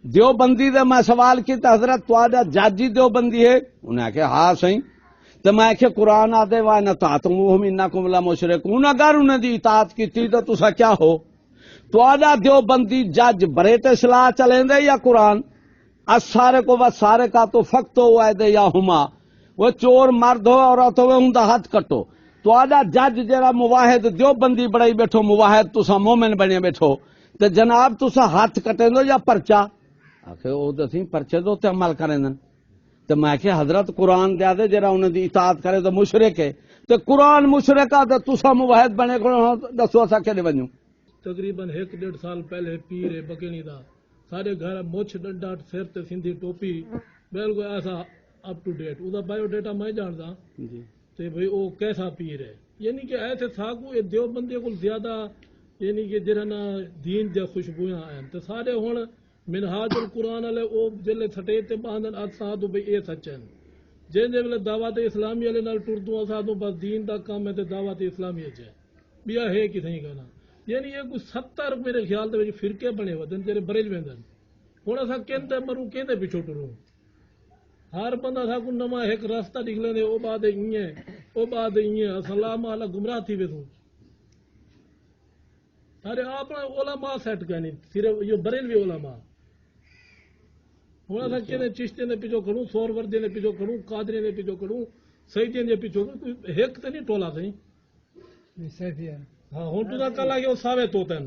دیوبندی دے میں سوال کیتا حضرت تہاڈا جج ہی دیوبندی ہے؟ انہیں آخیا ہاں صحیح. تو میں آخیا قرآن آدے وان اطعتموہم انکم لمشرکون، اگر انہیں دی اطاعت کیتی تو تسا کیا ہو؟ تہاڈا دیوبندی جج بریٹ صلاح چلیں دے یا قرآن؟ السارق والسارقۃ فاقطعوا ایدیہما، وہ چور مرد ہو عورت ہو ان دا ہاتھ کٹو. تہاڈا جج جڑا مواحد دیوبندی بڑائی بیٹھو، مواحد تسا مومن بنے بیٹھو، تے جناب تسا ہاتھ کٹیں دو یا پرچا؟ آخر وہ دسی پرچے دو تے عمل کریں دن. تو میں کہ حضرت قرآن دیا دے جرا انہیں دی اطاعت کرے تو مشرک ہے، تو قرآن مشرک ہے تو تسا مواحد بنے دسو اسا کیڑے بنوں؟ تقریباً 1.5 سال پہلے پیر ہے بکینی دا سارے گھر مچھ ڈنڈا سر تے سندھی ٹوپی بالکل ایسا اپ ٹو ڈیٹ، وہ بایو ڈیٹا میں جاندا تے بھئی او کیسا پیر ہے. یعنی کہ ایسے ساگو یہ دیوبندی کو زیادہ یعنی کہ جڑا نا دین دے خوشبویاں ہیں تے سارے ہن منہاج القرآن والے او جلے سٹے تے باندن اساں تو بھئی اے سچ ہیں. جن ویلے دعوت اسلامی والے نال ٹردوں اساں تو بس دین دا کام ہے تے دعوت اسلامی ہے بیا ہے کہ نہیں کہنا. یعنی یہ کوئی 70 میرے خیال دے فرقے بنے ودن جڑے بریل ویندن. ہن اساں کہندے مروں کہندے پیچھے ٹروں، ہر بندہ سا کو نواں ایک راستہ نکلے دے او بعد ایئں او بعد ایئں اساں لا مالا گمراہ تھی ویسوں. ارے اپنا علماء سیٹ کرنی صرف یہ بریلوی علماء. ہوں اصل کہنے چشتیاں دے پیچھو کھڑوں، سور وردیاں دے پیچھو کھڑوں، قادریاں دے پیچھو کھڑوں، سیدیاں دے پیچھو کھڑوں، ایک تے نہیں ٹولا سی. ہاں ہوں تساں کل آگے وہ ساوے توتے ہیں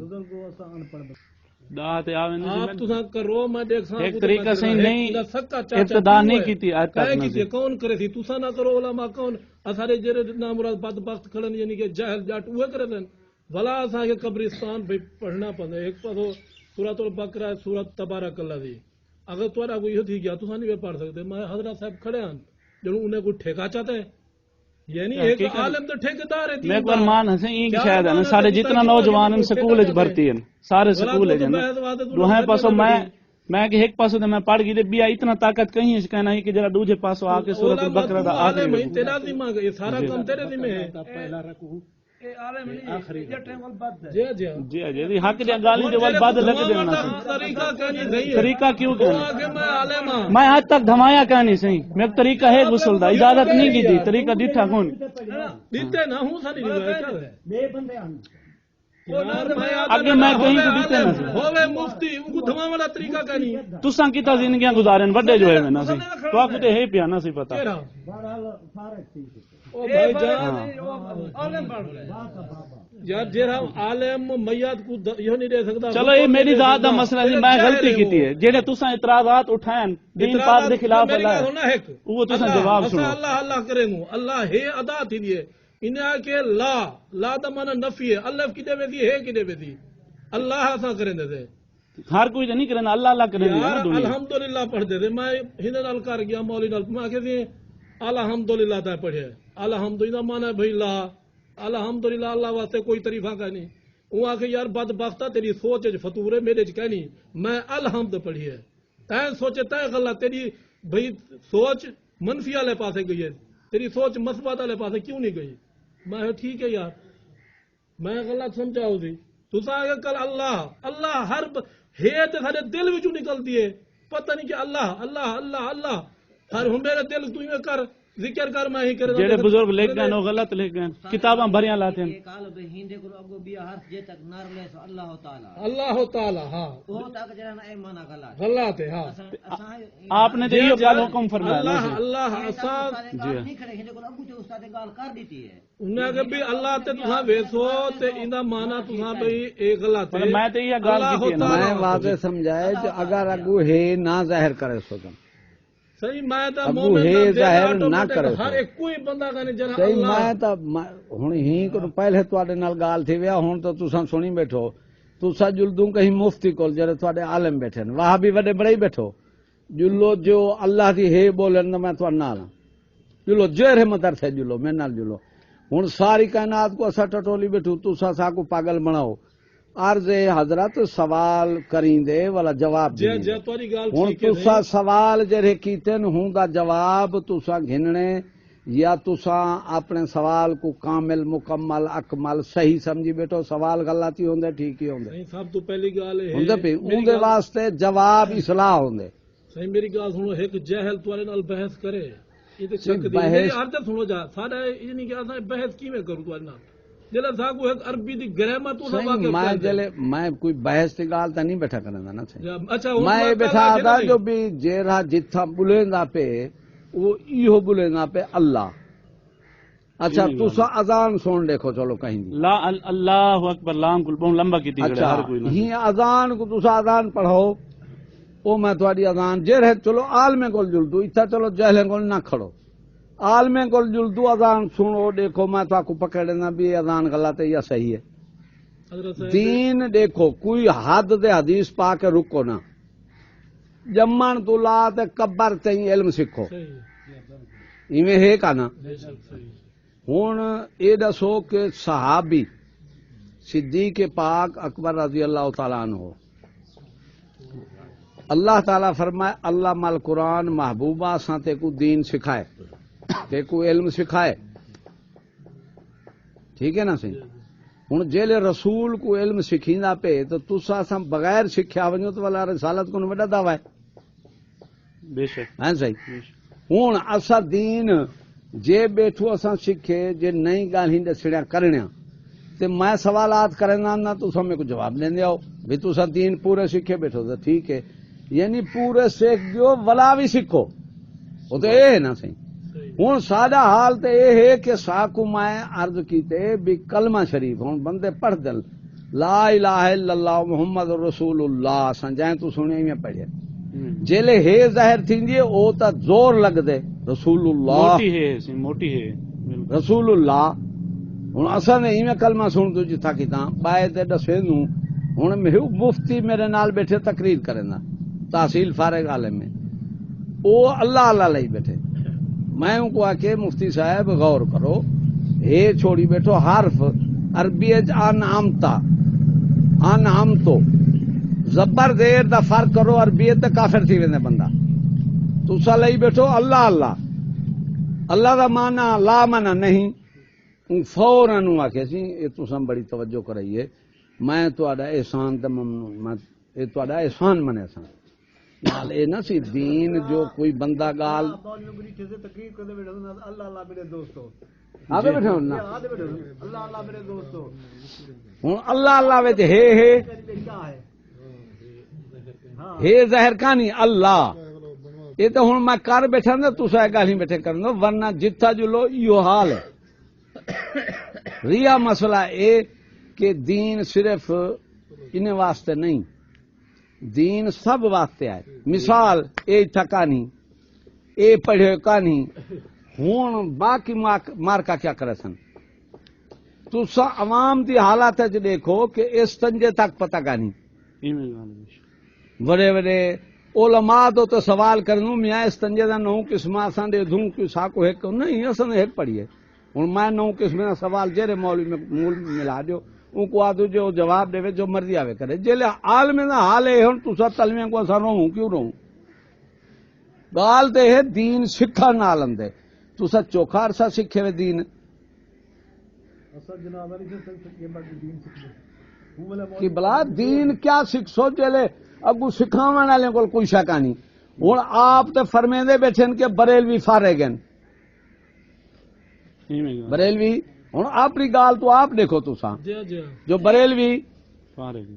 آپ تساں کرو میں دیکھ ساں ایک طریقہ سے نہیں ابتدا نہیں کیتی آج تک کون کرے تھی تساں نہ کرو علماء کون اسارے جڑے نامراد بدبخت کھڑن یعنی کہ جاہل جٹ وہ کرے دین بھلا اساں کے قبرستان بھئی پڑھنا پندے. ایک پاسو سورۃ البقرہ سورۃ تبارک اللہ دی اگر تھوڑا کوئی تھی گیا تو نہیں پڑھ سکتے. میں حضرت صاحب کھڑے ہیں جنہوں انہیں کوئی ٹھیکا چاہتے ہیں یعنی ایک عالم تو ٹھیکیدار ہے. میں ایک مان ہسیں این شاید ہے سارے جتنا نوجوان سکول وچ بھرتی ہیں سارے سکول وچ دوہے پاسو میں کہ ایک پاسو تے میں پڑھ گئی تے بیا اتنا طاقت کہیں اس کہنا ہے کہ جڑا دوجے پاسو آ کے سورۃ البقرہ دا آخری تیرا ذمہ یہ سارا کام تیرے ذمہ ہے. پہلا رکوع جی جی حق دی گالی دے ول بعد لگ دینا طریقہ کیوں کہنا میں آج تک دھمایا کہانی صحیح میں طریقہ ہے غسل دا اجازت نہیں کی تھی طریقہ ڈٹھا کون دیتے نہ ہوں ساری بے بندے ہیں اگے میں کہیں کو دیتے نہ ہوے مفتی ان کو دھما والا طریقہ کہنی تساں کیتا زندگیاں گزارن بڑے جو ہے میں نہ سی تو آپ تے ہے پیا نہ سی پتہ او بھائی جان یار جڑا عالم میت کو یہ نہیں دے سکتا. چلو یہ میری ذات دا مسئلہ ہے میں غلطی کیتی ہے جڑے تساں اعتراضات اٹھائیں دین پاک دے خلاف اللہ وہ تساں جواب سنو. اللہ اللہ کرے نو اللہ ہے ادا تھی دی انہاں کہ لا دا معنی نفی ہے. اللہ کدے ویسی ہے کدے ویسی اللہ اساں کریں دے ہر کوئی نہیں کرنا اللہ اللہ کرنا الحمدللہ پڑھ دے میں ہن نال کر گیا مولوی نال میں کہ الحمدللہ تے پڑھے الحمدللہ مانا بھائی لا الحمدللہ اللہ واسطے کوئی طریقہ کا نہیں. وہ آ کے یار بدبختہ تیری سوچ فطور ہے میرے کہنی میں الحمد پڑھی ہے تین سوچے تے غلط تیری بھائی سوچ منفی والے پاسے گئی ہے تیری سوچ مثبت والے پاسے کیوں نہیں گئی. میں ٹھیک ہے یار میں غلط سمجھاؤ سی تساں آگے کل اللہ اللہ ہر ہے تے سارے دل وچوں نکلتی ہے پتہ نہیں کہ اللہ اللہ اللہ اللہ ہر ہوں میرے دل تو ہی کر ذکر کر میں ہی کر جڑے بزرگ لکھ گئے وہ غلط لکھ گئے کتاباں بھریاں لاتے ہیں اللہ تعالی ہاں غلط ہے ہاں آپ نے تو یہ گل حکم فرمایا اللہ اللہ انہاں کہ بھی اللہ تے تساں ویسو تے ایندا معنی تساں بھئی اے غلط ہے. میں تے یہ گل کیتی ہے میں واضح سمجھائے کہ اگر اگو ہے نہ ظاہر کرے سو صحیح میں تا ابو ہے ظاہر نہ کرے ہر ایک کوئی بندہ کہنے جنا صحیح اللہ میں تا ہن ہی کو پہلے تواڈے نال گال تھی ویا ہن تو تساں سنی بیٹھو تساں جلدوں کہیں مفتی کول جڑے تواڈے عالم بیٹھے نے وہاں بھی وڈے بڑے ہی بیٹھو جلو جو اللہ دی ہے بولن میں تواڈے نال جلو جہر مدر سے جلو میرے نال جلو ہن ساری کائنات کو اسا ٹٹولی بیٹھو تساں سا کو پاگل بناؤ عرض حضرت سوال کریں دے والا جواب ہوں تسا سوال جڑے کیتے ہوں دا جواب تسا گھننے یا تساں اپنے سوال کو کامل مکمل اکمل صحیح سمجھی بیٹھو سوال غلط ہی ہوندے ٹھیک ہی ہوندے نہیں سب تو پہلی گال ہے ہوندے پی اون دے واسطے جواب اصلاح ہوندے صحیح میری گال سنو ایک جہل تواڈے نال بحث کرے یہ تے صحیح چک دی بحث- میری ہر تے سنو جا ساڈا یہ نہیں کہ اساں بحث کیویں کروں تواڈے نال جلے سا کو ایک عربی دی گرامر تو سا صحیح واقف میں کر دے جلے میں کوئی بحث تی گال تے نہیں بیٹھا کرندا نا صحیح اچھا ہن میں یہ بیٹھا دا جو بھی جیرا جتھا بلیندا پہ وہ ایہو بلیندا پہ اللہ اچھا تساں اذان سن دیکھو چلو کہیں دی لا اللہ اکبر لام کل بہت لمبا کی تھی اچھا ہر کوئی نہ ہی اذان کو تساں اذان پڑھو او میں تہاڈی اذان جے رہے چلو عالمے کول جلدو ایتھا چلو جہلے کول نہ کھڑو عالمے کول جلدو اذان سنو دیکھو میں تو کو پکڑ لینا بھی اذان غلط ہے یا صحیح ہے حضرت صاحب دین دیکھو کوئی حد دے حدیث پا کے رکو نا جمن تو لا تے کبر تے علم سکھو صحیح ایویں ہے کا نا بے شک صحیح ہن اے دسو کہ صحابی صدیق پاک اکبر رضی اللہ تعالیٰ عنہ اللہ تعالیٰ فرمائے اللہ مال قرآن محبوبہ ساں تے کو دین سکھائے تے کو علم سکھائے ٹھیک ہے نا سی ہن جیلے رسول کو علم سکھیندا پے تو تساں ساں بغیر سکھیا ونجو تو والا رسالت کو وڈا دعوی ہے بے شک ہیں صحیح بے شک ہوں اسا دین جے بیٹھو اساں سکھے جے نئی گالیں دسڑیا کرنیا تے میں سوالات کرنا نہ تساں میرے کو جواب دیندے آؤ بھی تساں دین پورے سکھے بیٹھو تو ٹھیک ہے یعنی پورے سیکھ دیو ولا بھی سکھو وہ تو اے ہے نا صحیح ہوں سادہ حال تے اے ہے کہ ساکو میں عرض کیتے بھی کلمہ شریف ہوں بندے پڑھ دل لا الہ الا اللہ محمد رسول اللہ سنجائیں تو سنے میں پڑھے جیلے ہے ظاہر تھیندی او تا زور لگ دے رسول اللہ موٹی ہے موٹی ہے بالکل رسول اللہ ہوں اصل نے ایویں کلمہ سن دو جتھا کیتا بائے تے دسے نو ہوں مفتی میرے نال بیٹھے تقریر کرنا تحصیل فارغ عالم میں او اللہ اللہ لئی بیٹھے میں ان کو آکے مفتی صاحب غور کرو اے چھوڑی بیٹھو حرف عربی انعمتا انعمتو زبر دیر دا فرق کرو عربی تے کافر تھی ویندے بندہ تسا لئی بیٹھو اللہ اللہ اللہ دا معنی لا معنی نہیں فوراً آکھے سی یہ تساں بڑی توجہ کرائیے میں تہاڈا احسان تے ممنون میں یہ تہاڈا احسان منے سا نال اے نہ سی دین جو کوئی بندہ گال تقریر کرتے بیٹھے اللہ اللہ میرے دوستو آگے بیٹھے ہوں نا آدھے بیٹھے اللہ اللہ میرے دوستو ہوں اللہ اللہ وچ ہے کیا ہے ہے ظاہر کہانی اللہ یہ تو ہوں میں کر بیٹھا نا تسا گل ہی بیٹھے کرنا ورنہ جتھا جلو ایو حال ہے ریا مسئلہ اے کہ دین صرف ان واسطے نہیں دین سب واسطے آئے مثال اے ٹھکانی اے پڑھے کہانی ہوں باقی مارکا کیا کرے سن تسا عوام دی حالات دیکھو کہ اس تنجے تک پتہ کہانی بڑے بڑے علماء تو سوال کرنو میاں اس تنجے دا نو قسم اساں دے دوں کہ ساکو ایک نہیں اساں نے ایک پڑھی ہے ہن میں نو قسم دا سوال جڑے مولوی میں مول ملا دیو ان کو آدو جو جواب دے جو مرضی آوے کرے جلے عالم دا حال ہے ہن تسا تلویاں کو اساں رہوں کیوں رہوں گال تے ہے دین سکھن نال اندے تسا چوکھا عرصہ سکھے وے دین اصل جناب علی یہ بات دین سکھے کہ بلا دین کیا سکھ سو جلے اگو سکھاون والے کول کوئی شکا نہیں ہن آپ تے فرمیندے بیٹھن کہ بریلوی فارغ ہیں بریلوی ہن اپنی گال تو آپ دیکھو تساں جی جی جو بریلوی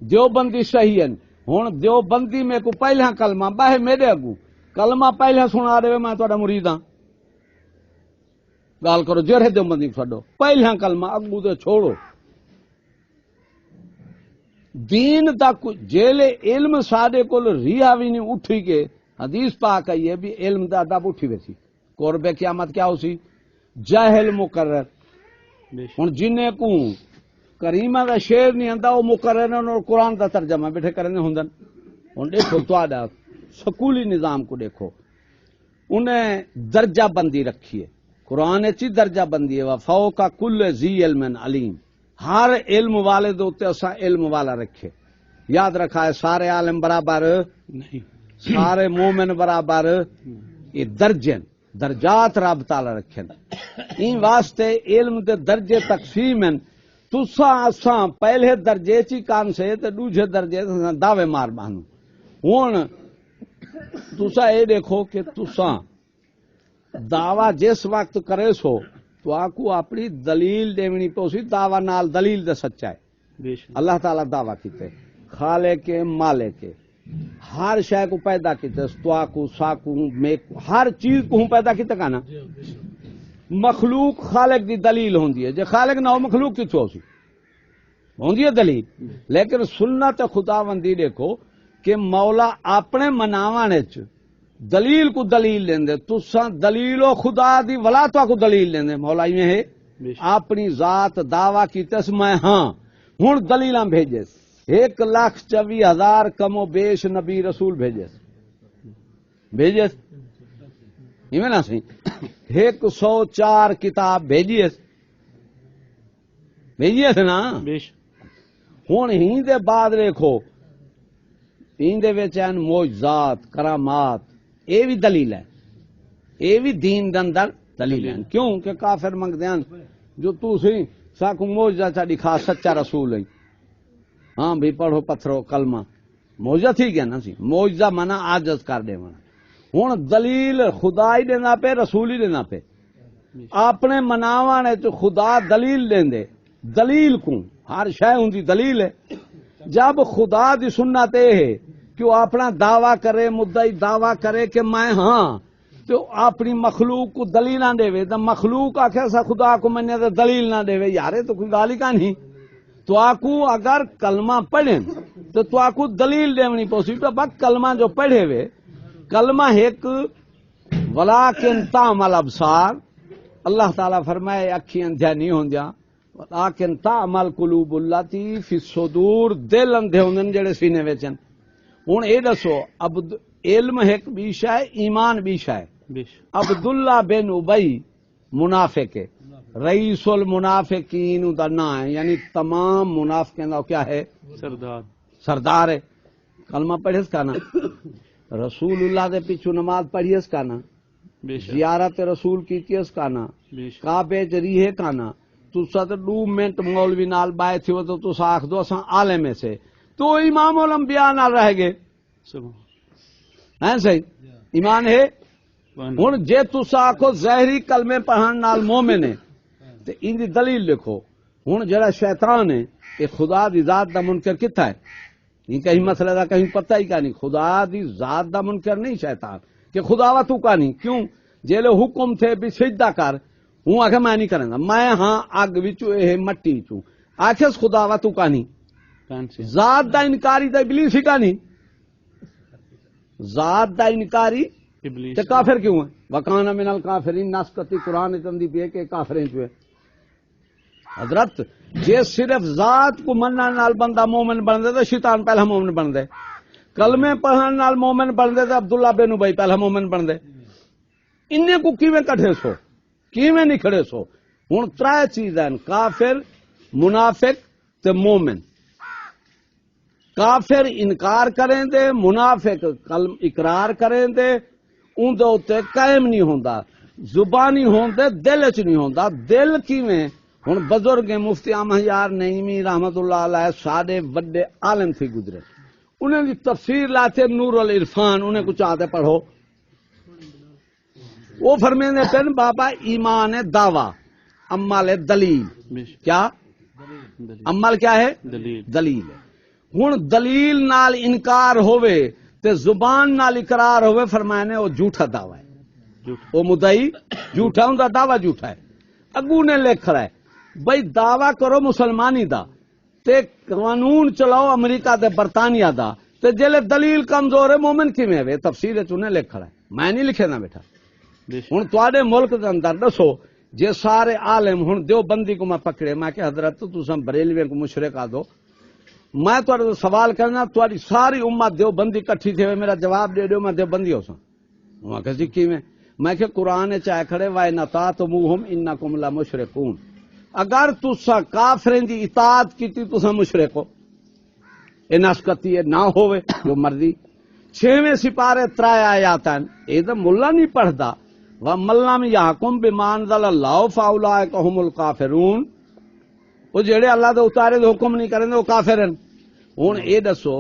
دیوبندی صحیح ہیں ہن دیوبندی میں کو پہلا کلمہ باہے میرے اگو کلمہ پہلا سنا دے میں تہاڈا مرید ہاں گال کرو جڑے دیوبندی چھڈو پہلا کلمہ اگو تے چھوڑو دین تک جیلے علم ساڈے کول ریا بھی نہیں اٹھی کے حدیث پاک آئی ہے بھی علم دا ادب اٹھی ویسی قرب قیامت کیا ہوسی جاہل مقرر ہن جنے کو کریمہ دا شعر نہیں آندا وہ مقرر اور قرآن دا ترجمہ بیٹھے کرنے ہوندن ہن دیکھو تہاڈا سکولی نظام کو دیکھو انہیں درجہ بندی رکھی ہے قرآن چی درجہ بندی ہے فوق کل ذی علم علیم ہر علم والے دے اوتے اساں علم والا رکھے یاد رکھا ہے سارے عالم برابر نہیں سارے مومن برابر یہ درجن درجات رب تعالی رکھن این واسطے علم دے درجے تقسیم ہیں تساں اساں پہلے درجے چی کان سے تے دوسرے درجے تے دعوے مار بانو ہن تساں اے دیکھو کہ تساں دعویٰ جس وقت کرے سو تو آکو اپنی دلیل دیونی پوسی دعویٰ نال دلیل دے سچا ہے اللہ تعالیٰ دعویٰ کیتے خالق مالک ہر شے کو پیدا کیتے تو آکو ساکو ہر چیز کو پیدا کیتے کانا مخلوق خالق دی دلیل ہوندی ہے جے خالق نہ ہو مخلوق کتھوں سی ہوندی ہے دلیل لیکن سنت خداوندی دیکھو کہ مولا اپنے مناواں وچ دلیل کو دلیل لیندے تساں دلیل و خدا دی ولا تو کو دلیل لیندے مولا ایویں ہے اپنی ذات دعویٰ کیتے میں ہاں ہن دلیلاں بھیجے 1,24,000 کم و بیش نبی رسول بھیجے ایویں نہ سی 104 کتاب بھیجیے نا ہن ہی دے بعد دیکھو این دے وچ ہیں معجزات کرامات اے بھی دلیل ہے اے بھی دین دے اندر دلیل ہے کیوں کہ کافر منگدے ہیں جو تو سی ساکو معجزہ چا دکھا سچا رسول ہے ہاں بھی پڑھو پتھرو کلمہ معجزہ تھی گیا نا سی معجزہ منا عاجز کر دے منا ہن دلیل خدا ہی دینا پہ رسول ہی دینا پہ اپنے مناواں نے تو خدا دلیل دیندے دلیل کو ہر شے ہوندی دلیل ہے جب خدا دی سنت اے ہے کہ وہ اپنا دعویٰ کرے مدعی دعویٰ کرے کہ میں ہاں تو اپنی مخلوق کو دلیل نہ دے تو مخلوق آخر سا خدا کو میں نے دلیل نہ دے یارے تو کوئی گالی کا نہیں تو آکو اگر کلمہ پڑھیں تو آکو دلیل دیونی پوسی تو بس کلمہ جو پڑھے ہوئے کلمہ ایک ولیکن تعمل ابصار اللہ تعالیٰ فرمائے اکھی اندھیا نہیں ہوندیا لیکن تعمل قلوب اللاتی فی الصدور دل اندھے ہوندن جڑے سینے وچن ہن اے دسو اب علم ایک بیش ہے ایمان بیش ہے عبداللہ بن ابی منافق رئیس المنافقین دا نام ہے یعنی تمام منافقین دا کیا ہے سردار ہے کلمہ پڑھے اس کا نا رسول اللہ دے پیچھو نماز پڑھی اس کا نا زیارت رسول کی اس کا نا کعبے جریحے کا نا تسا تو 2 منٹ مولوی نال بائے تھے تو تسا آخ دو اساں عالم سے تو امام الانبیاء نال رہ گئے ہیں صحیح ایمان ہے ہن جے تسا آکھو ظاہری کلمے پڑھن نال مومن ہے تے ان دی دلیل لکھو ہن جڑا شیطان ہے یہ خدا دی ذات دا منکر کتا ہے یہ کہیں مسئلہ دا کہیں پتہ ہی کا نہیں خدا دی ذات دا منکر نہیں شیطان کہ خدا وا تو کا نہیں کیوں جیلے حکم تھے بھی سجدہ کر ہوں آخر میں نہیں کریں گا میں ہاں اگ وچوں اے مٹی وچوں آخر خدا وا تو کا نہیں ذات دا انکاری تے ابلیس ہی کا نہیں ذات دا انکاری تے کافر کیوں ہے وکانا من الکافرین ناسکتی قرآن چندی پی کہ کافریں جو ہے حضرت جے صرف ذات کو منن نال بندہ مومن بن دے تو شیطان پہلا مومن بن دے کلمے پڑھن نال مومن بن دے تو عبداللہ بن ابی پہلا مومن بن دے انہیں کو کیویں کٹھے سو کیویں نہیں کھڑے سو ہن 3 چیزاں کافر منافق تے مومن کافر انکار کریں دے منافق اقرار کریں دے ان دے اوتے قائم نہیں ہوندا زبانی ہوندے دل وچ نہیں ہوندا دل کیویں ہن بزرگ مفتی احمد یار نعیمی رحمت اللہ علیہ سارے بڑے عالم تھی گزرے انہیں دی تفسیر لاتے نور العرفان انہیں کچھ آتے پڑھو وہ فرمیندے پن بابا ایمان ہے دعویٰ عمل ہے دلیل کیا عمل کیا ہے دلیل ہے ہن دلیل نال انکار ہوئے تے زبان نال اقرار ہوئے فرمانے وہ جھوٹا دعویٰ ہے وہ مدعی جھوٹا ان کا دعویٰ جھوٹا ہے اگو نے لکھ رہا ہے بھائی دعویٰ کرو مسلمانی دا تے قانون چلاؤ امریکہ دے برطانیہ دا تے جلے دلیل کمزور ہے مومن کی میں وے تفسیر چنے لکھ رہا ہے میں نہیں لکھے نہ بیٹھا ہن تواڈے ملک دے اندر دسو جے سارے عالم ہن دیوبندی کو میں پکڑے میں کہ حضرت تساں بریلویاں کو مشرک آ دو میں تواڈے سوال کرنا تواڈی ساری امت دیوبندی کٹھی تھے میرا جواب دے دیو میں دیوبندی ہو ساں میں کہ جی کیویں میں کہ قرآن چاہے کھڑے وائے نطاعتموہم انکم لمشرکون اگر تساں کافریں دی اطاعت کیتی تساں مشرک ہو اے نسکتی ہے نہ ہوئے جو مرضی 6ویں سپارے 3 آیات ہیں اے تے ملا نہیں پڑھدا وَمَن لَّمْ يَحْكُم بِمَا أَنزَلَ اللَّهُ فَأُولَٰئِكَ هُمُ الْكَافِرُونَ وہ جڑے اللہ دے اتارے دے حکم نہیں کریں وہ کافر ہیں. ہن اے دسو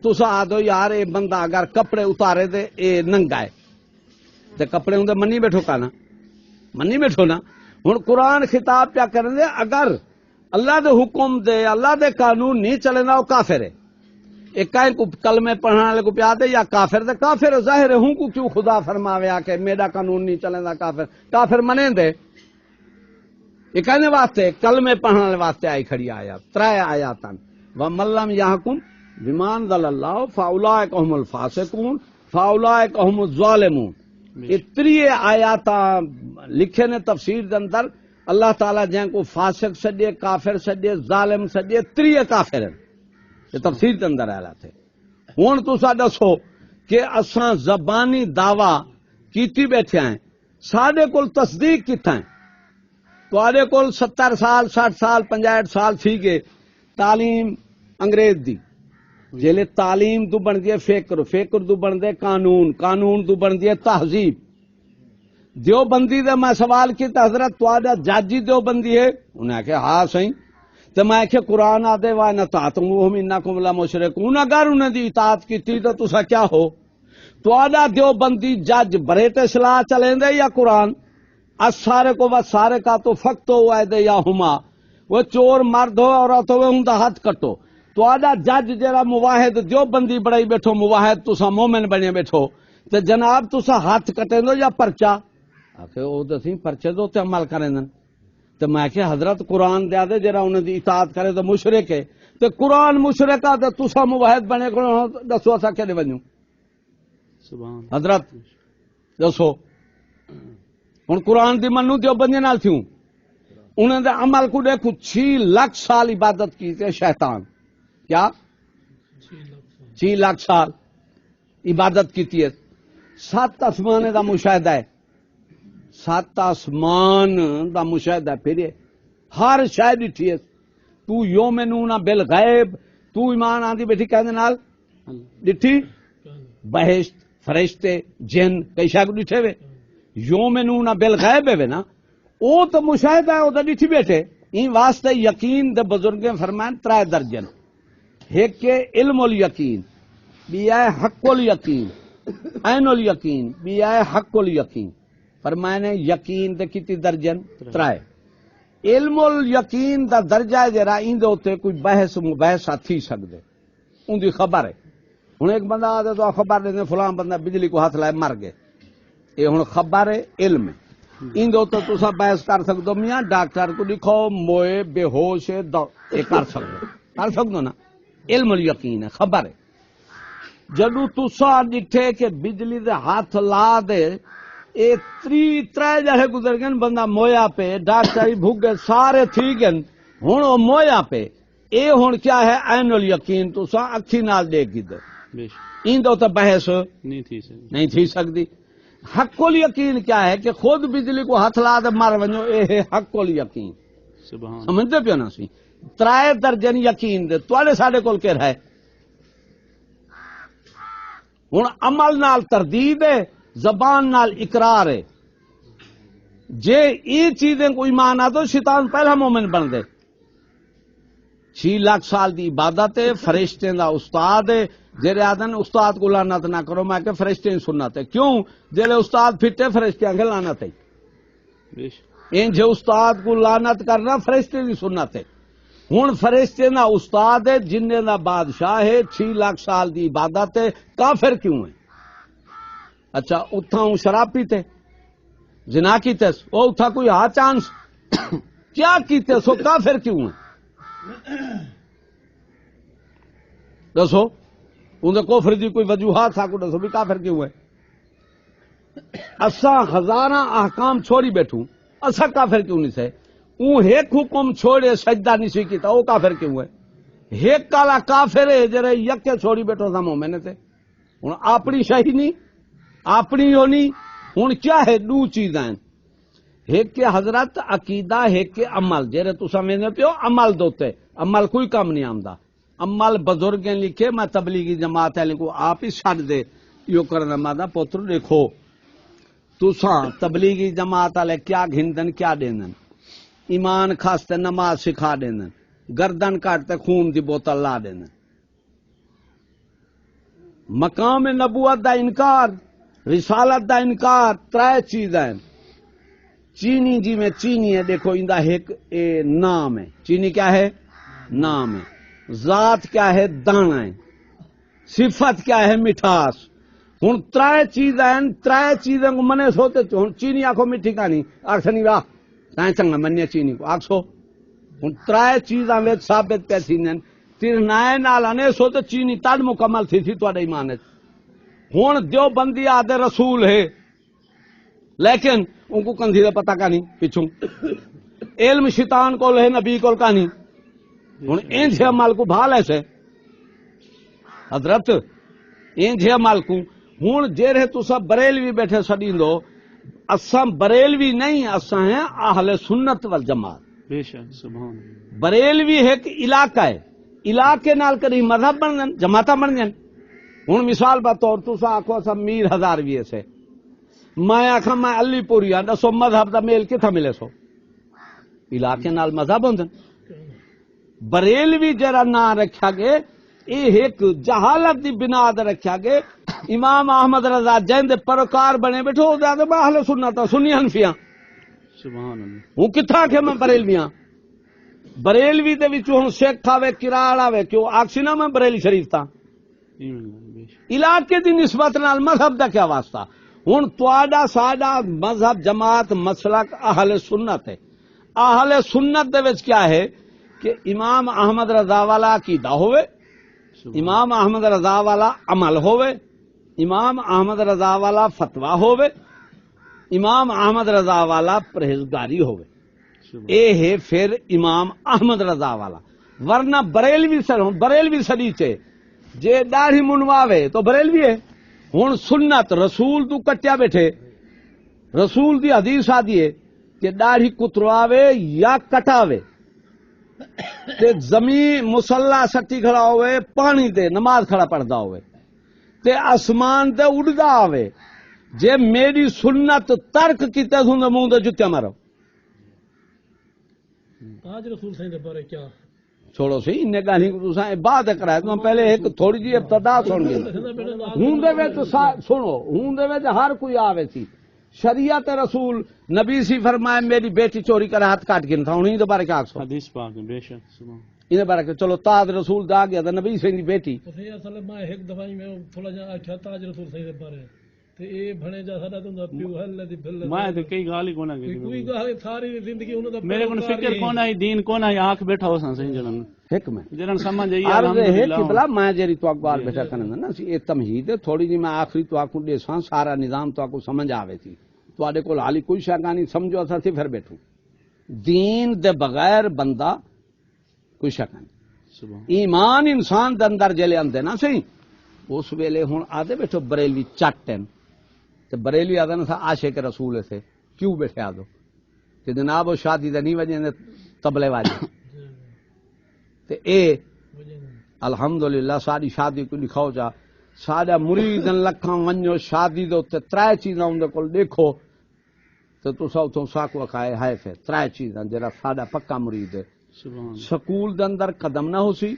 تساں آدھو یار اے بندہ اگر کپڑے اتارے تے اے ننگا ہے تے کپڑے ہوں منی بیٹھو کا نا منی بیٹھو نا. ہن قرآن خطاب پیا کرن دے اگر اللہ دے حکم دے اللہ دے قانون نہیں چلے نا وہ کافر ہے. ایک کو کلمے پڑھنے والے کو پیا دے یا کافر دے کافر ظاہر ہے ہوں کو کیوں خدا فرماوے آ کہ میرا قانون نہیں چلے دا کافر کافر منے دے. یہ کہنے واسطے کلمے پڑھنے والے واسطے آئی کھڑی آیات ترائے آیاتن وَمَن لَّمْ يَحْكُم بِمَا أَنزَلَ اللَّهُ فَأُولَٰئِكَ هُمُ الْفَاسِقُونَ فَأُولَٰئِكَ هُمُ الظَّالِمُونَ. یہ تری آیات لکھے نے تفسیر دے اندر اللہ تعالیٰ جن کو فاسق سجے کافر سجے ظالم سجے تری کافر ہیں یہ تفسیر دے اندر آیا تھے. ہن تساں دسو کہ اساں زبانی دعویٰ کیتی بیٹھے ہیں ساڈے کول تصدیق کتھاں ہے. تواڈے کول 70 سال 60 سال 65 سال تھی گئے تعلیم انگریز دی جیلے تعلیم تو بن گئے فکر تو بن دے قانون تو بن گئے تہذیب. دیوبندی دے میں سوال کیتا حضرت تواڈا جاجی دیوبندی ہے انہیں کہ ہاں صحیح تو میں کہ قرآن آدے وَإِنْ أَطَعْتُمُوهُمْ إِنَّكُمْ لَمُشْرِكُونَ اگر انہیں دی اطاعت کیتی تو تسا کیا ہو. تواڈا دیوبندی جج بریٹ اصلاح چلیں دے یا قرآن سارے کو بس سارے کا تو فقط ہوا دے یا ہما وہ چور مرد ہو عورت ہو ان دا ہاتھ کٹو. تواڈا جج جڑا مواحد دیوبندی بڑائی بیٹھو مواحد تسا مومن بنے بیٹھو تے جناب تسا ہاتھ کٹے دو یا پرچا آخر وہ دسی پرچے دو تے عمل کریں دن. تو میں کہ حضرت قرآن دیا دے جرا انہیں دی اطاعت کرے تو مشرک ہے تو قرآن مشرک ہے تو تسا مواحد بنے دسو اسا کہ بنوں حضرت دسو. ہن قرآن دی منو دیوبندی نال تھیوں انہیں دے عمل کو دیکھو 6 لاکھ سال عبادت کی تے شیطان کیا 6 لاکھ سال عبادت کی ہے. 7 آسمان دا مشاہدہ ہے 7 آسمان دا مشاہدہ ہے پھر ہر شاید ڈٹھی ہے تو یومنون بالغیب تو ایمان آندی بیٹھی کہنے نال ڈٹھی بہشت فرشتے جن کئی شاید ڈٹھے وے یومنون بالغیب ہے نا او تو مشاہدہ ہے او دا ڈٹھی بیٹھے. این واسطے یقین دے بزرگیں فرمائیں 3 درجن ایک کے علم الیقین بی آئے حق الیقین عین الیقین بی آئے حق الیقین. فرمائنے یقین دے کتی درجن 3 علم الیقین دا درجہ ہے جرا این دے ہوتے کوئی بحث مباحثہ تھی سکدے ان دی خبر ہے. ہن ایک بندہ آدھے تو خبر دینے فلان بندہ بجلی کو ہاتھ لائے مر گئے یہ ہن خبر ہے علم ہے. ان دے ہوتے تسا بحث کر سکدو میاں ڈاکٹر کو لکھو موئے بے ہوش ہے یہ کر سکدو نا علم الیقین ہے خبر ہے. جدو تسا ڈٹھے کہ بجلی دے ہاتھ لا دے اے 3 جڑے گزر گئے بندہ مویا پہ ڈاکٹر بھوگے سارے تھی گئے ہن او مویا پہ اے ہن کیا ہے عین الیقین تسا اکھی نال دیکھ گئے این دو تو بحث نہیں تھی سکتی. حق الیقین کیا ہے کہ خود بجلی کو ہاتھ لا دے مر ونجو اے ہے حق الیقین. سمجھتے پیو نا سی 3 درجن یقین دے تواڈے ساڈے کول کہہ رہا ہے. ہن عمل نال تردید ہے زبان نال اقرار ہے جے یہ چیزیں کوئی ایمان آ تو شیطان پہلا مومن بن دے. 6 لاکھ سال دی عبادت ہے فرشتے دا استاد ہے جڑے آدن استاد کو لعنت نہ کرو میں کہ فرشتے ہی سنت ہے کیوں جڑے استاد پھٹے فرشتے آگے لعنت ہے ان جو استاد کو لعنت کرنا فرشتے دی سنت ہے. ہن فرشتے دا استاد ہے جننے دا بادشاہ ہے 6 لاکھ سال دی عبادت ہے کافر کیوں ہے. اچھا اتھا ہوں شراب پیتے زنا کیتے او اتھا کوئی ہاں چانس کیا کیتے سو کافر کیوں ہے دسو ان کفر دی کوئی وجوہات تھا کو دسو بھی کافر کیوں ہے. اساں ہزاراں احکام چھوڑی بیٹھوں اساں کافر کیوں نہیں سے. اون ایک حکم چھوڑے سجدہ نہیں سی کیتا او کافر کیوں ہے. ایک کالا کافر ہے جڑے یکے چھوڑی بیٹھو تھا مومن تے ہن اپنی شہی نہیں اپنی ہونی. ہن کیا ہے 2 چیزاں ہیں ایک کے حضرت عقیدہ ایک کے عمل جڑے تساں ویندے پیو عمل دوتے عمل کوئی کام نہیں آندا. عمل بزرگیں لکھے میں تبلیغی جماعت والے کو آپ ہی چھڈ دے یو کرنا مادا پتر دیکھو تساں تبلیغی جماعت والے کیا گھندن کیا دیندن؟ ایمان خاستے نماز سکھا دیندن، گردن کاٹتے خون دی بوتل لا دیندن۔ مقام نبوت دا انکار، رسالت دا انکار، ترے چیزیں۔ چینی جی میں چینی ہے، دیکھو اندہ ایک نام ہے، چینی کیا ہے؟ نام ہے۔ ذات کیا ہے؟ دانا ہے۔ صفت کیا ہے؟ مٹھاس۔ ہن ترے چیزیں، ترے چیزیں کو منے سوتے ہن چینی آکھو میٹھی کہانی آکھنی واہ تائیں چنگا منیا چینی کو آکھو۔ ہن ترے چیزاں وچ ثابت پہ تھیندن، ترنائے نال انے سو تے چینی تد مکمل تھی تواڈے ایمان وچ۔ ہن دیوبندی آدھے رسول ہے لیکن ان کو کندھی دا پتہ کا نہیں پچھوں، علم شیطان کول ہے نبی کول کا نہیں۔ ہن انج عمل کو بھال ایسے حضرت انج عمل کو ہن جیرے تسا بریلوی بیٹھے سڈیندو، اساں بریلوی نہیں، اساں ہیں اہل سنت والجماعت۔ بے شک سبحان اللہ۔ بریلوی ایک علاقہ ہے، علاقے نال کدی مذہب بن جان، جماعتاں بن جان۔ ہن مثال بطور تسا آکھو اساں میر ہزاروی سے، میں آخا میں علی پوری ہاں، دسو مذہب دا میل کتھا ملے سو؟ علاقے نال مذہب ہوندن۔ بریلوی جرا نام رکھا گے یہ ایک جہالت دی بنا تے رکھا گے۔ امام احمد رضا جین دے پروکار بنے بیٹھو او دے میں اہل سنت سنی حنفیاں، سبحان اللہ۔ ہوں کتھا کہ میں بریلوی ہاں؟ بریلوی دے وچوں ہن سکھ آوے کراڑ آوے کیوں آکسی نا میں بریلی شریف تھا؟ علاقے دی نسبت نال مذہب دا کیا واسطہ؟ ہن تواڈا ساڈا مذہب جماعت مسلک اہل سنت ہے۔ اہل سنت دے وچ کیا ہے کہ امام احمد رضا والا عقیدہ ہوئے، امام احمد رضا والا عمل ہوئے، امام احمد رضا والا فتویٰ ہوئے، امام احمد رضا والا پرہیزگاری ہوئے، اے ہے پھر امام احمد رضا والا۔ ورنہ بریلوی سر بریلوی سڑی چے جے داڑھی منواوے تو بریلوی ہے۔ ہن سنت رسول تو کٹیا بیٹھے، رسول دی حدیث آدھی ہے کہ داڑھی کترواوے یا کٹاوے تے زمین مسلح سٹی کھڑا ہوئے، پانی تے نماز کھڑا پڑھدا ہوئے تے آسمان تے اڑدا آوے، جے میری سنت ترک کیتے سن منہ تے جتیا مارو۔ آج رسول سائیں دے بارے کیا چھوڑو سی انہیں گالی کو تساں بعد کرایا تو پہلے ایک تھوڑی جی ابتدا سن گئے ہوں دے وچ سنو، ہوں دے وچ ہر کوئی آوے سی۔ شریعت رسول نبی سی فرمائے میری بیٹی چوری کر ہاتھ کاٹ گن تھا، انہیں دے بارے کیا آکسو؟ حدیث پاک ہے بے شک سبحان۔ انہیں بارے کہ چلو تاج رسول دا گیا تھا نبی سی دی بیٹی اسے اصل میں ایک دفعہ میں تھوڑا جا آکھیا تاج رسول سائیں دے بارے تے اے بھنے جا ساڈا تو پیو ہل دی بھل میں تو کئی گالی کونا کی کوئی گل ساری زندگی انہاں دا میرے کو فکر کون ہے دین کون ہے آنکھ بیٹھا ہو سن جنن حکم ہے جنن سمجھ آئی عرض ہے کہ الحمدللہ۔ بلا میں جیری تو اخبار بیٹھا کرنا نا سی یہ تمہید ہے تھوڑی جی میں آخری تو آکو دیساں سارا نظام تو آکو سمجھ آوے تھی تو آدھے کو حالی کوئی شاگا نہیں سمجھو اسا تھی پھر بیٹھوں دین دے بغیر بندہ کوئی شاگا نہیں سبحان ایمان انسان دے اندر جلے اندے نا صحیح اس ویلے ہن آدھے بیٹھو بریلوی چٹن تے بریلوی آدھے نا عاشق رسول سے کیوں بیٹھے آدھو کہ جناب وہ شادی دا نہیں وجہ تبلے واجے تے اے الحمدللہ ساری شادی کو لکھاؤ جا سارا مریدن لکھاں ونجو شادی دے تے ترے چیزاں اندے کول دیکھو تے تساں اتھوں ساکو اکھائے ہے پھر ترے چیزاں جڑا ساڈا پکا مرید ہے سبحان سکول دے اندر قدم نہ ہو سی،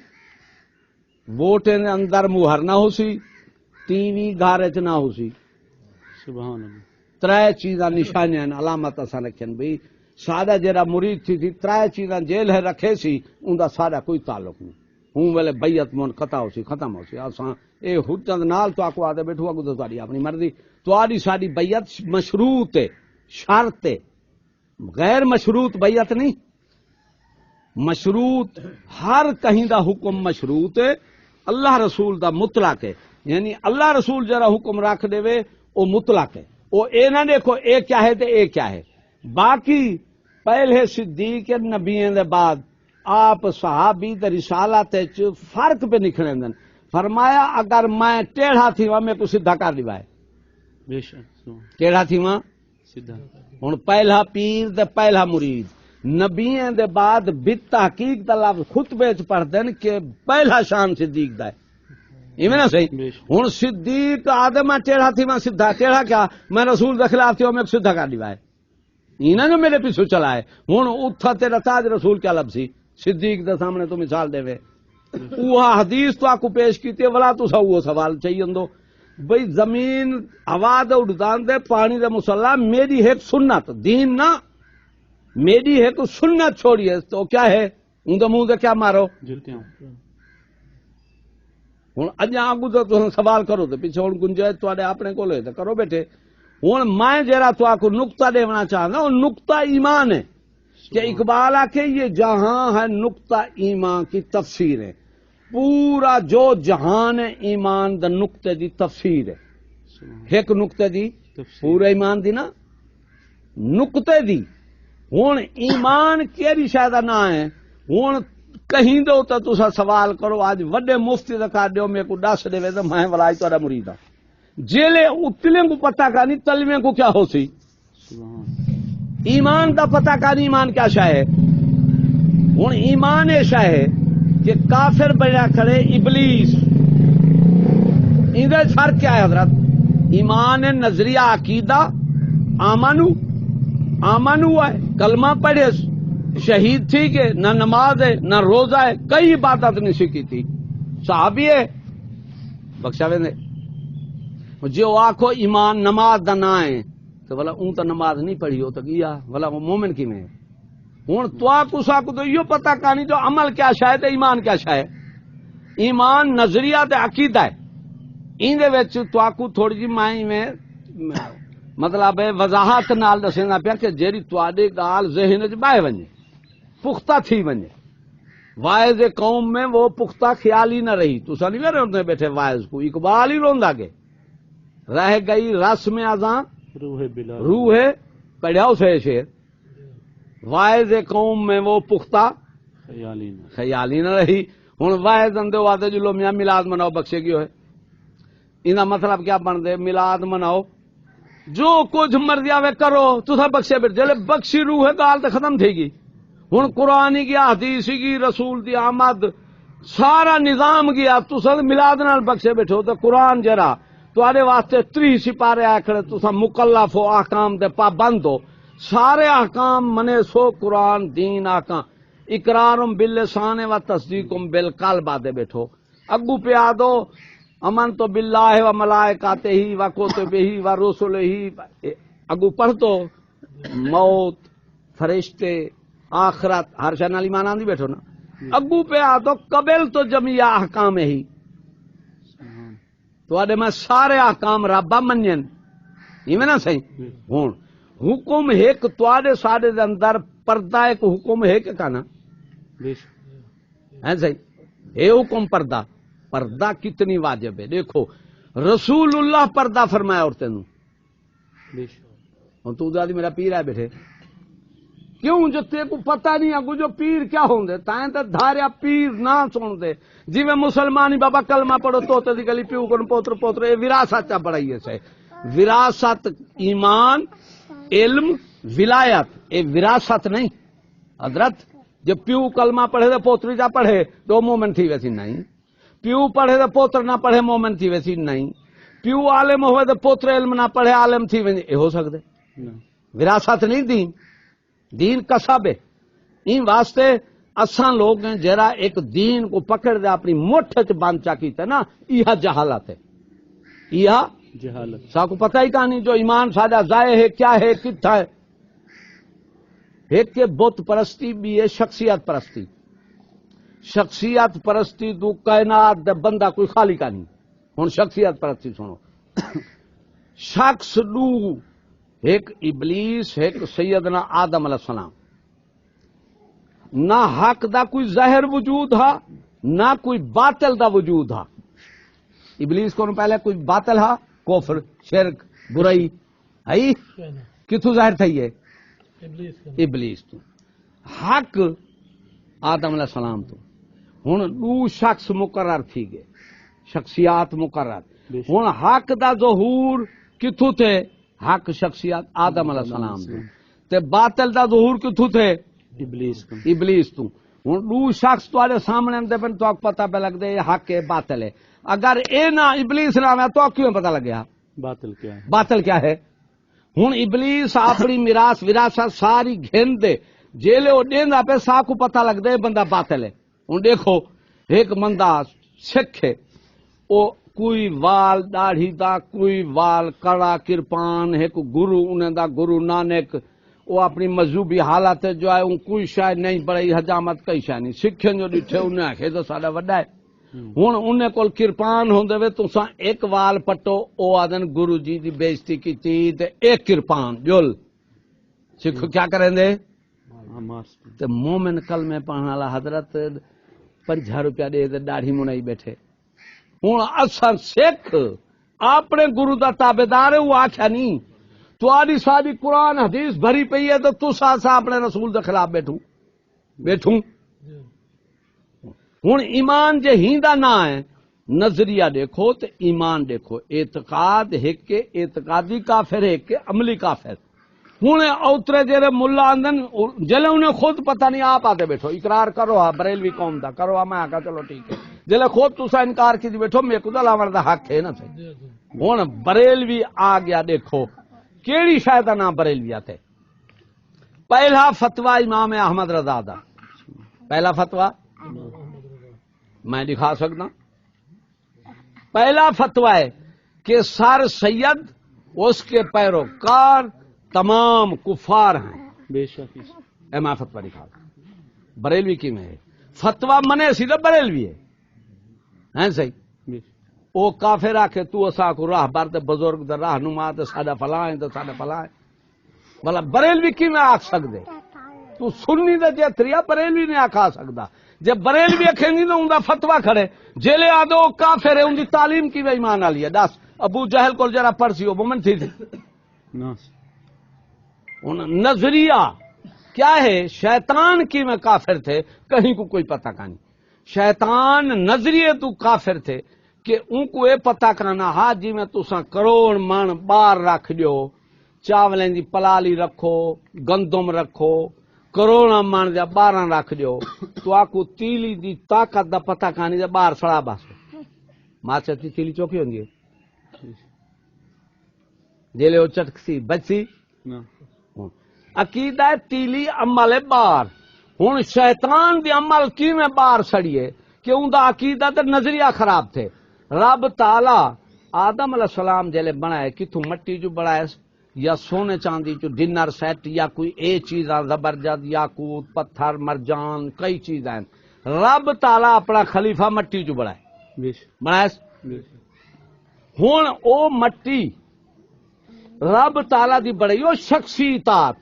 ووٹ دے اندر مہر نہ ہو سی، ٹی وی گھر وچ نہ ہو سی، سبحان اللہ۔ ترے چیزاں نشانیاں علامت اساں رکھن بھئی ساڈا جڑا مرید تھی ترے چیزاں جیل ہے رکھے سی اوندا ساڈا کوئی تعلق نہیں، ہوں ویلے بیعت منقطع ہو سی ختم ہو سی اساں اے حجت نال تو آکو آدے بیٹھو اگو تہاڈی اپنی مرضی تہاڈی ساڈی بیعت مشروط ہے شرط ہے غیر مشروط بیعت نہیں مشروط ہر کہیں دا حکم مشروط ہے اللہ رسول دا مطلق ہے یعنی اللہ رسول جرا حکم رکھ دے وے او مطلق ہے او اے نہ دیکھو اے کیا ہے تے اے کیا ہے باقی پہلے صدیق نبیوں دے بعد آپ صحابی تے رسالت وچ فرق پہ نکھڑندن فرمایا اگر میں ٹیڑھا تھی میں کو سیدھا کر دیوائے بے شک سبحان ٹیڑھا تھی ماں سیدھا ہن پہلا پیر تے پہلا مرید نبیوں دے بعد بالتحقیق دا لفظ خطبے وچ پڑھ دین کہ پہلا شان صدیق دا ہے ایویں نا صحیح بے شک۔ ہوں صدیق آدھے میں ٹیڑھا تھی میں سیدھا ٹیڑھا کیا میں رسول کے خلاف تھی وہ میں سیدھا کر دیوائے اینا جو میرے پیچھے چلا ہے ہوں اتھا تیرا تاج رسول کیا لب سی صدیق دے سامنے تو مثال دے وے وہ حدیث تو آپ کو پیش کی تھی ولا تو وہ سوال چاہیے اندو بھئی زمین ہوا دے اڑدان دے پانی دے مسلح میری ایک سنت دین نہ میری ایک سنت چھوڑیے تو کیا ہے ان دے منہ دے کیا مارو جلتے ہوں ہوں اجا آگو تو تم سوال کرو تو پیچھے ہوں گنجائش تے اپنے کو لے تو کرو بیٹھے ہوں میں جرا تو آپ کو نقطہ دینا چاہتا ہوں نقطہ ایمان ہے کہ اقبال آ کے یہ جہاں ہے نقطہ ایمان کی تفسیر ہے پورا جو جہان ہے ایمان دا نقطے دی تفسیر ہے ایک نقطے دی پورا ایمان دی نا نقطے دی ہوں ایمان کیڑی شاید نہ ہے ہوں کہیں دو تو تسا سوال کرو آج وڈے مفتی دکھا دیو میرے کو دس دے تو میں ولائی تھوڑا مرید ہوں جیلے اتلے کو پتہ کا نہیں تلوے کو کیا ہو سی ایمان دا پتہ کا نہیں ایمان کیا شاہ ہے ہوں ایمان ایسا ہے کہ کافر بنا کھڑے ابلیس اندر فرق کیا ہے حضرت ایمان نظریہ عقیدہ آمنو ہے کلمہ پڑھے شہید تھی کہ نہ نماز ہے نہ روزہ ہے کئی عبادت نہیں سیکھی تھی صحابی ہے بخشا وے جو آخو ایمان نماز دا نہ ہے تو بلا اون تو نماز نہیں پڑھی ہو تو کیا بلا وہ مومن کی میں ہوں تو آپ تو یہ پتہ کہانی جو عمل کیا شاید ایمان کیا شاید ایمان نظریہ تے عقیدہ ہے ان دے وچ تو آپ تھوڑی جی میں مطلب وضاحت نال دسنا پیا کہ جیری تواڈی گال ذہن وچ بہ ونجے پختہ تھی ونجے وائز قوم میں وہ پختہ خیال ہی نہ رہی تو نہیں میرے ہوندے بیٹھے وائز کو اقبال ہی روندا گے رہ گئی رس میں ازاں روح پڑھیا اسے شعر وائز قوم میں وہ پختہ خیالی نہ رہی ہوں وائز اندے واتے جلو میاں میلاد مناؤ بخشے کی ہوئے انہا مطلب کیا بن دے میلاد مناؤ جو کچھ مرضی آوے کرو تسا بخشے بیٹھ جلے بخشی روح گال تے ختم تھی گی ہوں قرآن کی حدیث کی رسول دی آمد سارا نظام گیا تسا میلاد نال بخشے بیٹھو تو قرآن جرا تواڈے واسطے 30 سپارے آ کھڑے تسا مکلف ہو احکام دے پابند ہو سارے احکام منے سو قرآن دین آکاں اقرارم باللسان و تصدیقم بالقلب آدے بیٹھو اگو پہ آدو امن تو باللہ و ملائکاتہ ہی و کتبہ ہی و رسلہ ہی اگو پڑھ تو موت فرشتے آخرت ہر شے نال ایمان آندی بیٹھو نا اگو پہ آدو قبل تو جمیع احکام ہی تو آدے میں سارے احکام ربا منین ایویں نا صحیح ہون حکم ایک تواڈے سارے دے اندر پردہ ایک حکم ہے کہ کانا ہے صحیح اے حکم پردہ پردہ کتنی واجب ہے دیکھو رسول اللہ پردہ فرمایا عورتیں نو تو دادی میرا پیر ہے بیٹھے کیوں جو تے کو پتہ نہیں اگو جو پیر کیا ہوں دے تائیں تے دھاریا پیر نہ سن دے جی میں مسلمانی بابا کلمہ پڑھو توتے دی گلی پیو کن پوتر اے وراثت چا بڑھائی ہے وراثت ایمان علم ولایت اے وراثت نہیں حضرت جب پیو کلمہ پڑھے تو پوتری جا پڑھے تو مومن تھی ویسی نہیں پیو پڑھے تو پوتر نہ پڑھے مومن تھی ویسی نہیں پیو عالم ہوئے تو پوتر علم نہ پڑھے عالم تھی ویسی ہو سکتے وراثت نہیں دین دین کسب ہے ان واسطے اساں لوگ ہیں جرا ایک دین کو پکڑ دے اپنی مٹھ چ بند چا کیتے نا یہ جہالت ہے یہ جہالت سا کو پتہ ہی کہانی جو ایمان ساڈا ضائع ہے کیا ہے کتھا ہے ایک کے بت پرستی بھی ہے شخصیت پرستی شخصیت پرستی تو کائنات دے بندہ کوئی خالی کا نہیں ہن شخصیت پرستی سنو شخص دو ایک ابلیس ایک سیدنا آدم علیہ السلام نہ حق دا کوئی ظاہر وجود ہا نہ کوئی باطل دا وجود ہا ابلیس کو پہلے کوئی باطل ہا کفر شرک برائی ہے کتوں ظاہر تھی ہے ابلیس تو حق آدم علیہ السلام تو ہن دو شخص مقرر تھی گئے شخصیات مقرر ہن حق دا ظہور کتوں تھے حق شخصیات آدم علیہ السلام تو تے باطل دا ظہور کتوں تھے ابلیس تو ہوں دو شخص تھوڑے سامنے آتے پہ تو پتا پہ لگتا ہے حق ہے باطل ہے. اگر اے نہ ابلیس نہ آیا تو کیوں پتا لگیا باطل کیا ہے؟ باطل کیا ہے؟ ہوں ابلیس اپنی میراث وراثت ساری گھن دے جیلے وہ دینا پہ سا کو پتا لگتا ہے بندہ باطل ہے. ہوں دیکھو ایک بندہ سکھ ہے وہ کوئی وال داڑھی دا کوئی وال کڑا کرپان ایک گرو انہیں دا گرو نانک وہ اپنی مذہبی حالت جو ہے ان کوئی شاید نہیں بڑی حجامت کئی شاید نہیں سکھن جو ڈٹھے انہیں آخے تو سارا وڈا ہے. ہوں انہیں کول کرپان ہوندے وے تساں ایک وال پٹو او آدن گرو جی دی بےزتی کیتی تے ایک کرپان جل سکھ کیا کریں دے تے مومن کلمے پڑھن والا حضرت 50 روپیہ دے تے داڑھی منائی بیٹھے. ہوں اصا سکھ اپنے گرو دا تابعدار ہے وہ آخیا نہیں تاری ساری قرآن حدیث بھری پئی ہے تو تسا اپنے رسول دے خلاف بیٹھوں. ہوں ایمان جے ہیندا نہ ہے نظریہ دیکھو تو ایمان دیکھو اعتقاد ایک اعتقادی کافر ہے ایک عملی کافر. ہوں اوترے جڑے ملا آندن جلے انہیں خود پتہ نہیں آپ آتے بیٹھو اقرار کرو ہاں بریلوی قوم دا کرو ہاں میں آکا چلو ٹھیک ہے جلے خود تسا انکار کی بیٹھو میرے کو لاون دا حق ہے نا صحیح. ہوں بریلوی آ گیا دیکھو کیڑی شاید نام بریلوی آتے پہلا فتویٰ امام احمد رضا دا پہلا فتویٰ میں دکھا سکتا پہلا فتویٰ ہے کہ سر سید اس کے پیروکار تمام کفار ہیں. بے شک میں فتویٰ دکھا بریلوی کی میں ہے فتویٰ منے سیدھا بریلوی ہے صحیح او کافر آکھے تو اسا کو راہ بار تے بزرگ دا راہ نما تے ساڈا فلاں تے ساڈا فلاں بلا بریلوی کی میں آکھ سکدے تو سنی دے جے تریا بریلوی نے آکھا سکدا جے بریلوی اکھیں گی تو اوندا فتویٰ کھڑے جیلے آدو کافر ہے ان دی تعلیم کی ایمان والی ہے. دس ابو جہل کول جرا پڑسی او مومن تھی نظریہ کیا ہے شیطان کی میں کافر تھے کہیں کو کوئی پتہ کا نہیں. شیطان نظریے تو کافر تھے کہ ان کو یہ پتہ کرنا ہاں جی میں تساں کروڑ من بار رکھ دیو چاولیں دی پلالی رکھو گندم رکھو کروڑا من دیا 12 رکھ دیو تو آکو تیلی دی طاقت دا پتہ کانی دے بار سڑا بس ماچا تی تیلی چوکی ہوندی ہے جیلے وہ چٹکسی بچی عقیدہ تیلی عمل بار. ہوں شیطان دی عمل کی میں بار سڑیے کہ ان دا عقیدہ تے نظریہ خراب تھے. رب تعالی آدم علیہ السلام جلے بنائے کتوں مٹی جو بنائے یا سونے چاندی جو ڈنر سیٹ یا کوئی اے چیز زبرجد یاقوت پتھر مرجان کئی چیز ہیں. رب تعالی اپنا خلیفہ مٹی جو بنائے ہوں او مٹی رب تعالی دی بڑی او شخصی اطاعت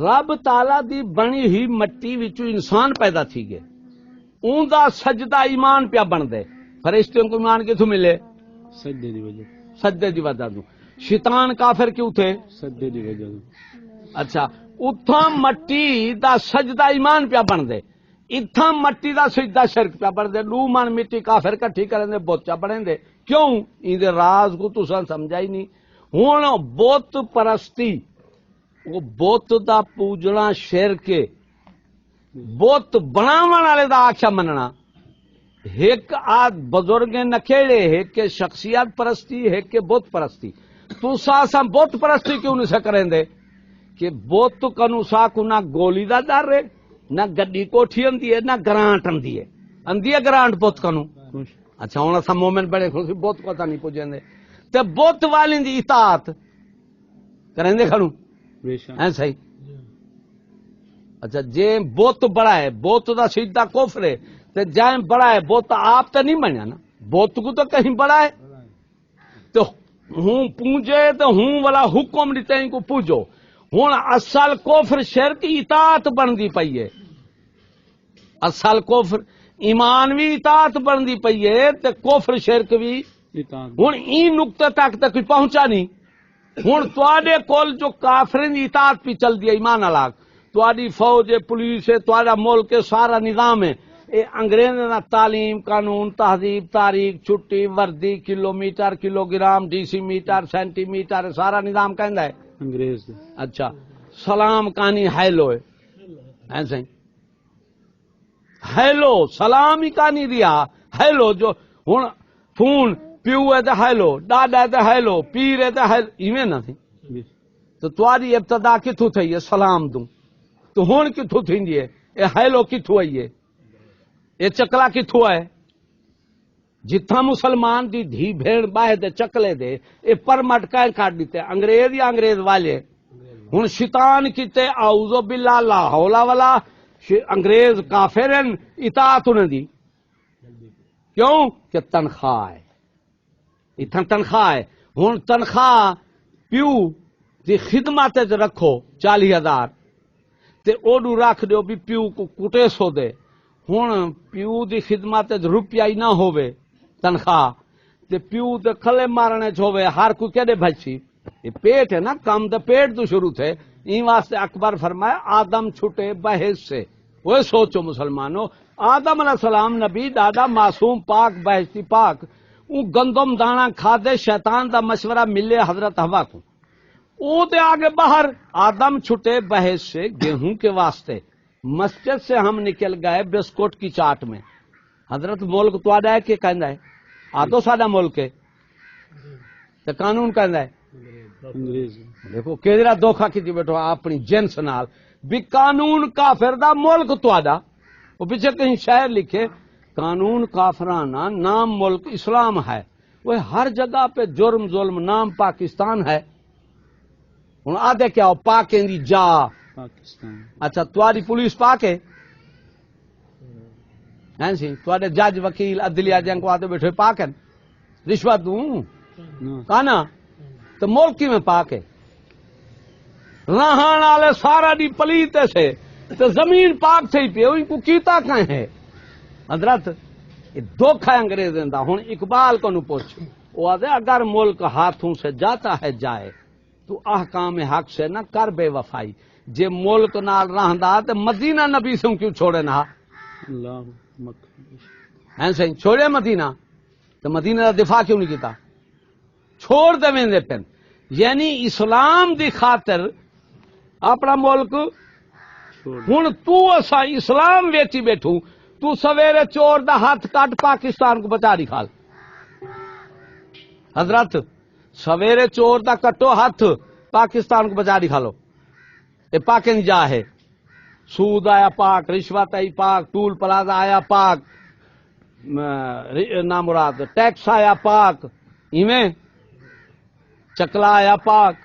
رب تعالی دی بنی ہی مٹی وچوں انسان پیدا تھی گئے اون دا سجدہ ایمان پیا بن دے فرشتوں کو ایمان کتوں ملے سجدے دی وجہ تو. شیطان کافر کیوں تھے سجدے دی وجہ تو. اچھا اتھاں مٹی دا سجدہ ایمان پیا بن دے اتھاں مٹی دا سجدہ شرک پیا بن دے. 2 من مٹی کافر کٹھی کریں دے بوچا بنیں دے کیوں ان دے راز کو تساں سمجھا ہی نہیں. ہوں بت پرستی وہ بت دا پوجنا شرک بت بناون والے دا آخیا مننا ایک آد بزرگ نکھےڑے ایک شخصیت پرستی ایک بت پرستی. تو سا بت پرستی کیوں نہیں کریں دے کہ بت کنو سا کو نہ گولی دا ڈر ہے نہ گڈی کوٹھی آندی ہے نہ گرانٹ آندی ہے گرانٹ بت کنو. اچھا ہوں اصا مومن بڑے خوشی بت کو نہیں پوجیں دے تے بت والی دی اطاعت کریں دے کھڑوں ہیں صحیح. اچھا جے بت بڑا ہے بت دا سیدھا کفر ہے تے جائیں بڑا ہے بت آپ تے نہیں بنیا نا بت کو تو کہیں بڑا ہے تو ہوں پوجے تو ہوں والا حکم دیتے ہیں کو پوجو. ہوں اصل کفر شرک اطاعت بندی پئی ہے اصل کفر ایمان بھی اطاعت بندی پئی ہے تے کفر شرک بھی. ہوں این نقطے تک کوئی پہنچا نہیں. ہوں تے کول جو کافرین دی اطاعت پہ چل دی ایمان الگ تاری فوج ہے پولیس ہے تھوڑا ملک ہے سارا نظام ہے اے انگریز نا تعلیم قانون تہذیب تاریخ چھٹی وردی kilometre kilogram decimetre centimetre سارا نظام کہندا ہے انگریز. اچھا سلام کانی ہیلو ہے صحیح ہیلو سلام ہی کا نہیں دیا ہیلو جو ہوں فون پیو ہے تو ہیلو ڈاڈا ہے تو ہیلو پیر ہے تو ہیلو ایویں نہ تھی تو تاری ابتدا کتوں تھی ہے سلام دوں تو ہوں کتوں تھی ہے یہ ہیلو کتوں آئی ہے یہ چکلا کتوں ہے جتھا مسلمان دی دھی بھیڑ باہے دے چکلے دے یہ پرمٹ کہیں کاٹ دیتے انگریز یا انگریز والے ہوں شیطان کیتے اعوذ باللہ لا حول ولا انگریز کافرن اطاعت انہیں دی کیوں کہ تنخواہ ہے اتنا تنخواہ ہے ہوں تنخواہ پیو دی خدمت رکھو 40,000 تے اوڈو رکھ دیو بھی پیو کو کٹے سو دے ہوں پیو دی خدمت روپیہ ہی نہ ہوئے تنخواہ تے پیو تے کھلے مارنے ہوئے ہر کوئی کہڑے بچی یہ پیٹ ہے نا کام تے پیٹ تو شروع تھے این واسطے اکبر فرمایا آدم چھٹے بحث سے وہ سوچو مسلمانوں آدم علیہ السلام نبی دادا معصوم پاک بحثی پاک وہ گندم دانا کھا دے شیطان دا مشورہ ملے حضرت ہوا کو او تے آگے باہر آدم چھٹے بحث سے گیہوں کے واسطے مسجد سے ہم نکل گئے بسکٹ کی چاٹ میں حضرت ملک تو آڈا ہے کہ کہندا ہے آدھو ساڈا ملک ہے تے قانون کہندا ہے انگریز دیکھو کیڑا دھوکھا کیتی بیٹھو اپنی جنس نال بھی قانون کافر دا ملک تو آڈا وہ پیچھے کہیں شہر لکھے قانون کافرانہ نام ملک اسلام ہے وہ ہر جگہ پہ جرم ظلم نام پاکستان ہے ہوں آدھے کیا ہو پاک دی جا پاکستان اچھا تاری پولیس پاک ہے ہیں سی تواڈے جج وکیل عدلیہ جن کو آتے بیٹھے پاک ہیں رشوت دوں کانا تو ملک کی میں پاک ہے رہان والے سارا دی پلیتے سے تو زمین پاک سے ہی پہ ان کو کیتا کہیں ہے حضرت یہ دھوکھا انگریزوں دا ہوں اقبال کو نو پوچھ وہ آدھے اگر ملک ہاتھوں سے جاتا ہے جائے تو احکام حق سے نہ کر بے وفائی جے ملک نال رہندا تے مدینہ نبی سے کیوں چھوڑے نہ اللہ ہیں صحیح چھوڑے مدینہ تو مدینہ دا دفاع کیوں نہیں کیتا چھوڑ دے ویندے پن یعنی اسلام دی خاطر اپنا ملک ہوں تو اسا اسلام ویچی بیٹھوں تو سویرے چور دا ہاتھ کٹ پاکستان کو بچا دی کھال حضرت سویرے چور دا کٹو ہاتھ پاکستان کو بچا دی کھالو یہ پاکن جا ہے سود آیا پاک رشوت آئی پاک ٹول پلازا آیا پاک نامراد ٹیکس آیا پاک ایویں چکلا آیا پاک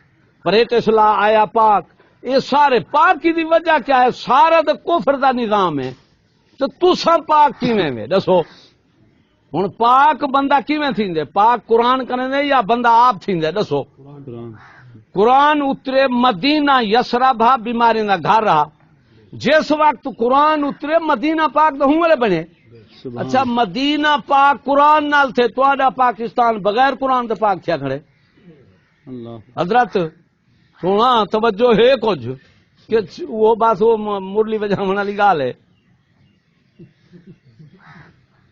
پریٹسلا آیا پاک یہ سارے پاک کی دی وجہ کیا ہے سارا تو کفر دا نظام ہے تو تساں پاک کیویں میں دسو ہن پاک بندہ کیویں تھیندے پاک قرآن کرنے یا بندہ آپ تھیندے دسو قرآن اترے مدینہ یسربا بیماری دا گھر رہا جس وقت قرآن اترے مدینہ پاک تو ہوں والے بنے اچھا مدینہ پاک قرآن نال تھے تو آڈا پاکستان بغیر قرآن دے پاک تھیا کھڑے حضرت سونا توجہ ہے کچھ کہ وہ بس وہ مرلی وجہ والی گال ہے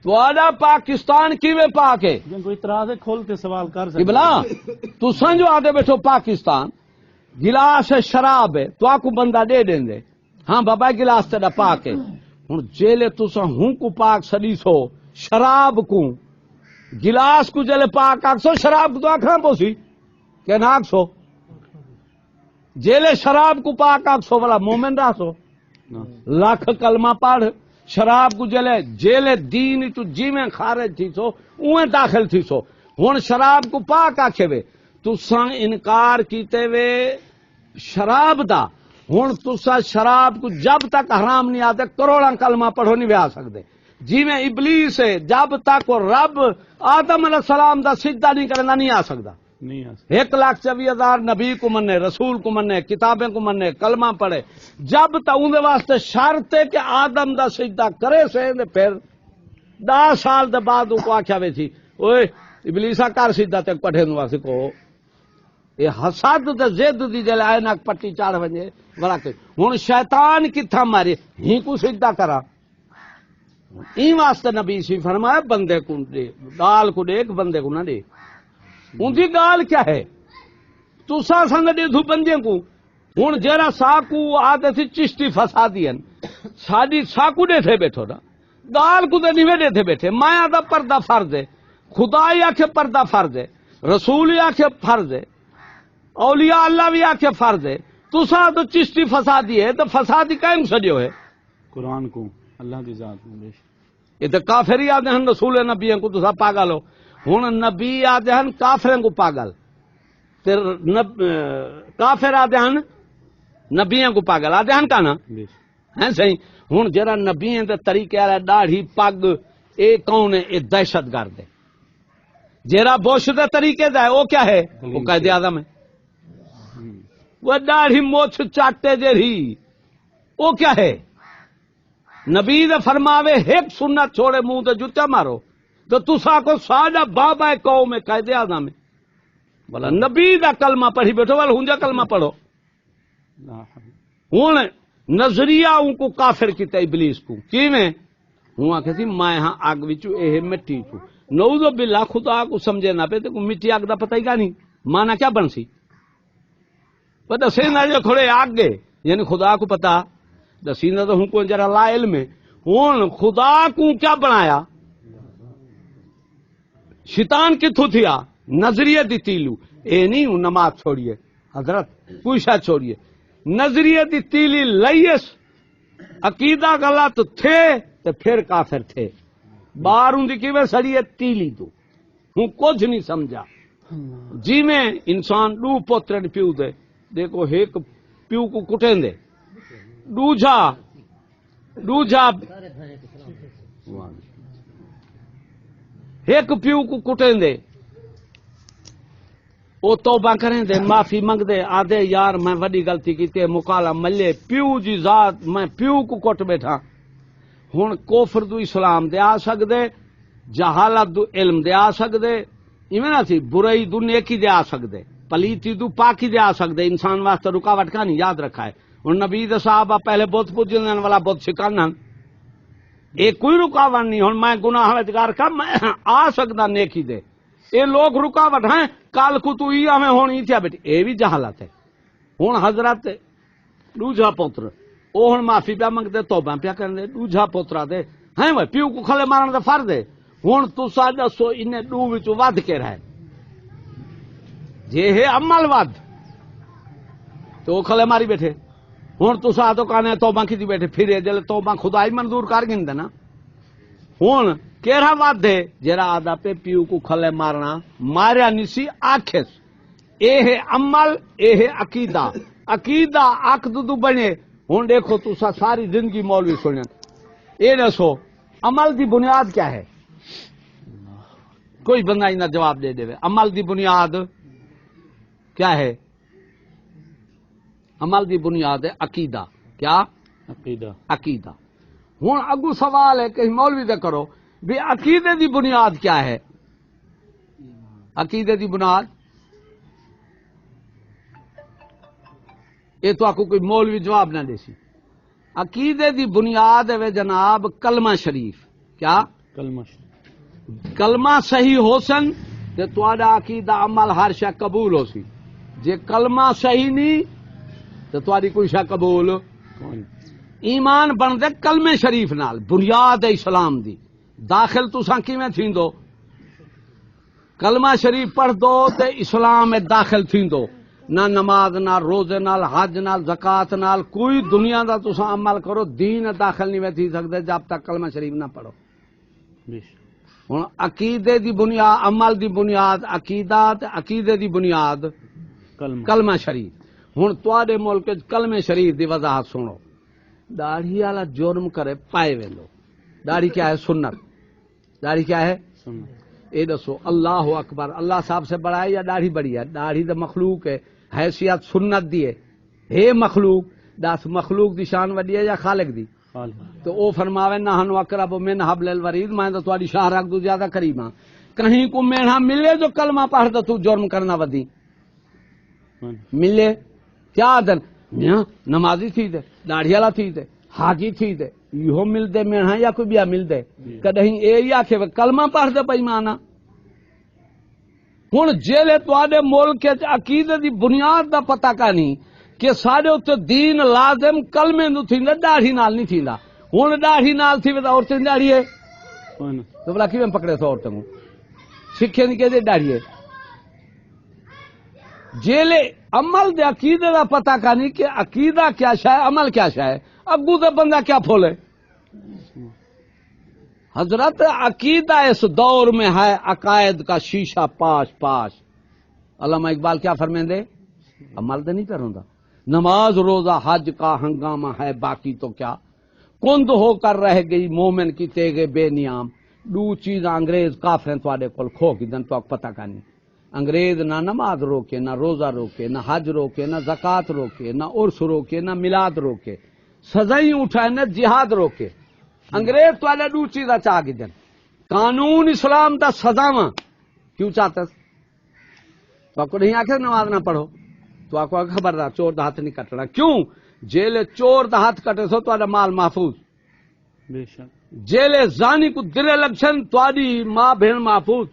تو آڈا پاکستان کیویں پاک ہے جن کو اعتراض ہے کھولتے سوال کر سکتے بلا تو سمجھو آدھے بیٹھو پاکستان گلاس ہے شراب ہے تو آپ کو بندہ دے دیں دے ہاں بابا گلاس تیرا پاک ہے ہوں جیلے تسا ہوں کو پاک سڑی سو شراب کو گلاس کو جلے پاک آکسو شراب کو تو آکھاں پوسی کہ نہ آکسو جیلے شراب کو پاک آکسو والا مومن رہ سو لاکھ کلمہ پڑھ شراب کو جلے جیلے دین تو جی میں خارج تھی سو اویں داخل تھی سو ہوں شراب کو پاک آکھے وے تساں انکار کیتے وے شراب دا ہوں تسا شراب کو جب تک حرام نہیں آتے کروڑاں کلمہ پڑھو نہیں آ سکتے جی میں ابلیس ہے جب تک وہ رب آدم علیہ السلام دا سجدہ نہیں کرنا نہیں آ سکتا 1,24,000 نبی کو مننے رسول کو مننے کتابیں کو مننے کلمہ پڑھے جب تک اندے واسطے شرط ہے کہ آدم دا سجدہ کرے سے پھر 10 سال دے بعد کو آخیا وے تھی اوئے ابلیسا کر سجدہ تک پڑھے نو واسطے کو یہ حسد تے زد دی جل اینک پٹی چاڑ ونجے بڑا کہ ہن شیطان کتھا مارے ہی کو سجدہ کرا این واسطے نبی سی فرمایا بندے کو دے گال کو دے بندے کو نہ دے ان کی گال کیا ہے تسا سنگ دے دو بندے کو ہن جڑا ساکو آدے سی چشتی فسادین ساڈی ساکو دے تھے بیٹھو نا گال کو نہیں ویڈے تھے بیٹھے مایا دا پردہ فرض ہے خدا ہی آکھے پردہ فرض ہے رسول ہی آکھے فرض ہے اولیاء اللہ بھی آکھے فرض ہے تسا تو چشتی فسادی ہے تو فسادی قائم سجو ہے قرآن کو اللہ کی ذات میں یہ تو کافر ہی آتے ہیں رسول نبیوں کو تسا پاگل ہو ہوں نبی آتے ہیں کافروں کو پاگل کافر آتے ہیں نبیوں کو پاگل آتے ہیں کا نا ہے صحیح ہوں جرا نبی طریقے والا داڑھی پگ یہ کون ہے یہ دہشت گرد ہے جرا بش دے طریقے دا ہے وہ کیا ہے وہ قائد اعظم ہے وہ داڑھی موچھ چاٹے جری وہ کیا ہے نبی دے فرماوے ایک سنت چھوڑے منہ تے جوتا مارو تو تسا کو ساڈا بابا قوم ہے قائد اعظم ہے بولا نبی دا کلمہ پڑھی بیٹھو والا ہونجا کلمہ پڑھو ہوں نظریہ ان کو کافر کیتا ابلیس کو کیویں ہوں آخ سی میں ہاں اگ وچ اے مٹی چوں نعوذ باللہ خدا کو سمجھے نہ پے تے مٹی اگ دا پتہ ہی کا نہیں مانا کیا بن سی پتہ سے نہ جو کھڑے اگ یعنی خدا کو پتہ دسیندا تو ہوں کو جرا لا علم ہے ہوں خدا کو کیا بنایا شیطان کتھوں تھیا نظریہ دی تیلو اے نہیں ہوں نماز چھوڑیے حضرت پوچھا چھوڑیے نظریہ دی تیلی لئیس عقیدہ غلط تھے تو پھر کافر تھے باہر ہوں دی کیویں سڑی ہے تیلی تو ہوں کچھ نہیں سمجھا جی میں انسان دو پوترن پیو دے دیکھو ایک پیو کو کٹیں دے دوجا ایک پیو کو کٹیں دے وہ توبہ کریں دے معافی منگ دے آدھے یار میں وڈی غلطی کی تے مکالا ملے پیو جی ذات میں پیو کو کٹ بیٹھا ہن کوفر دو اسلام دے آ سکدے جہالت دو علم دے آ سکدے ایویں نہ سی برائی دو نیکی دے آ سکدے پلیتی دو پاکی دے آ سکدے انسان واسطے رکاوٹ کا نہیں یاد رکھا ہے ہن نبی دے صحابہ پہلے بت پوجن والا بت سکھانا اے کوئی رکاوٹ نہیں ہن میں گناہ وچ کر میں آ سکدا نیکی دے اے لوگ رکاوٹ ہیں کال کو تو ای ہمیں ہونی تھیا بیٹی اے بھی جہالت ہے ہن حضرت دوجا پتر او ہن معافی پیا منگدے توبہ پیا کرندے دوجا پترا دے ہیں وہ پیو کو کھلے مارن دا فرض ہے ہن تساں دسو انہیں دو وچ ود کے رہے جے ہے عمل ود تو کھلے ماری بیٹھے ہن تساں تو کہنے توبہ کیتی بیٹھے پھر جلے توبہ خدا ہی منظور کر گھن نا ہن کیڑا ود ہے جرا آدھا پہ پیو کو کھلے مارنا ماریا نسی آکھس اے ہے عمل اے ہے عقیدہ عقیدہ عقد تو بنے ہن دیکھو تسا ساری زندگی مولوی سنن اے دسو عمل دی بنیاد کیا ہے کوئی بندہ انہاں جواب دے دے عمل دی بنیاد کیا ہے عمل دی بنیاد ہے عقیدہ کیا عقیدہ ہن اگو سوال ہے کہ مولوی دے کرو بھی عقیدے دی بنیاد کیا ہے عقیدے دی بنیاد یہ تو آپ کو کوئی مولوی جواب نہ دے سی عقیدے دی بنیاد ہے جناب کلمہ شریف کیا کلمہ صحیح ہو سن تے تہاڈا عقیدہ عمل ہر شے قبول ہو سی جے کلمہ صحیح نہیں تے تہاڈی کوئی شے قبول ایمان بن دے کلمے شریف نال بنیاد ہے اسلام دی داخل تساں کیویں تھیندو کلمہ شریف پڑھ دو تے اسلام میں داخل تھیندو نہ نماز نہ روزے نال حج نال زکات نال کوئی دنیا دا تساں عمل کرو دین داخل نہیں تھی سکدے جب تک کلمہ شریف نہ پڑھو ہن عقیدے دی بنیاد عمل دی بنیاد عقیدہ تے عقیدے دی بنیاد کلمہ شریف ہن تواڈے ملک وچ کلمہ شریف دی وضاحت سنو داڑھی والا جرم کرے پائے ویلو داڑھی کیا ہے سنت داڑھی کیا ہے اے دسو اللہ اکبر اللہ صاحب سے بڑا ہے یا داڑھی بڑی ہے داڑھی تو مخلوق ہے حیثیت سنت دی ہے مخلوق دس مخلوق دی شان وڈی ہے یا خالق دی تو او فرماوے نحن اقرب من حبل الورید میں تو تہاڈی شاہ رکھ دو زیادہ قریب ہاں کہیں کو میڑا ملے جو کلمہ پڑھ دے تو جرم کرنا ودی ملے کیا دن نمازی تھی دے داڑھی والا تھی دے حاجی تھی دے یہ مل دے میڑا یا کوئی بیا مل دے کدہیں اے یا کہ کلمہ پڑھ دے پئی مانا ہن جیلے تواڈے ملک وچ عقیدے دی بنیاد دا پتہ کا نہیں کہ سارے اتنے دین لازم کلمے نو تھیندا داڑھی نال نہیں تھیندا ہوں داڑھی نال تھی تو عورتیں دی داڑھی ہے کوئی نہ تو بلا کی پکڑے سو عورتوں کو سکھے نہیں کہ داڑھی ہے جیلے عمل دے عقیدے دا پتہ کا نہیں کہ عقیدہ کیا شے عمل کیا شے اگو تے بندہ کیا پھولے حضرت عقیدہ اس دور میں ہے عقائد کا شیشہ پاش پاش علامہ اقبال کیا فرمائیں عمل دے نہیں کروں گا نماز روزہ حج کا ہنگامہ ہے باقی تو کیا کند ہو کر رہ گئی مومن کی تیگے بے نیام دو چیز انگریز کافریں تواڈے کول کھو کی دن تو پتہ کا نہیں انگریز نہ نماز روکے نہ روزہ روکے نہ حج روکے نہ زکوٰۃ روکے نہ عرس روکے نہ میلاد روکے سزائیں اٹھائے نہ جہاد روکے انگریز تواڈے دو چیزاں چاہ کی دن قانون اسلام دا سزاواں کیوں چاہتے تو آپ کو نہیں آخر نماز نہ پڑھو تو آپ کو خبردار چور دا ہاتھ نہیں کٹنا کیوں جیلے چور دا ہاتھ کٹے سو تو مال محفوظ بے شک جیلے زانی کو درے لگشن تواڈی ماں بہن محفوظ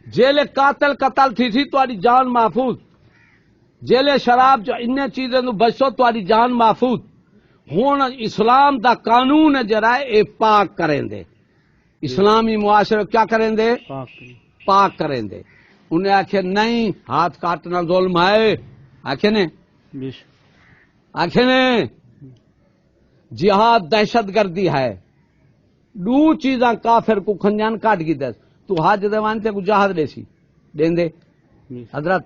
جیلے قاتل قتل تھی تواڈی جان محفوظ جیلے شراب جو ان چیزیں تو بچو تواڈی جان محفوظ ہن اسلام دا قانون ہے جڑا اے پاک کریں دے اسلامی معاشرے کیا کریں دے پاک کریں دے انہیں آخر نہیں ہاتھ کاٹنا ظلم ہے آخر نے بے شک آخر نے جہاد دہشت گردی ہے دو چیزاں کافر کو کھنجان کاٹ کی دس تو حج دے وانتے کو جہاد دے سی دین دے حضرت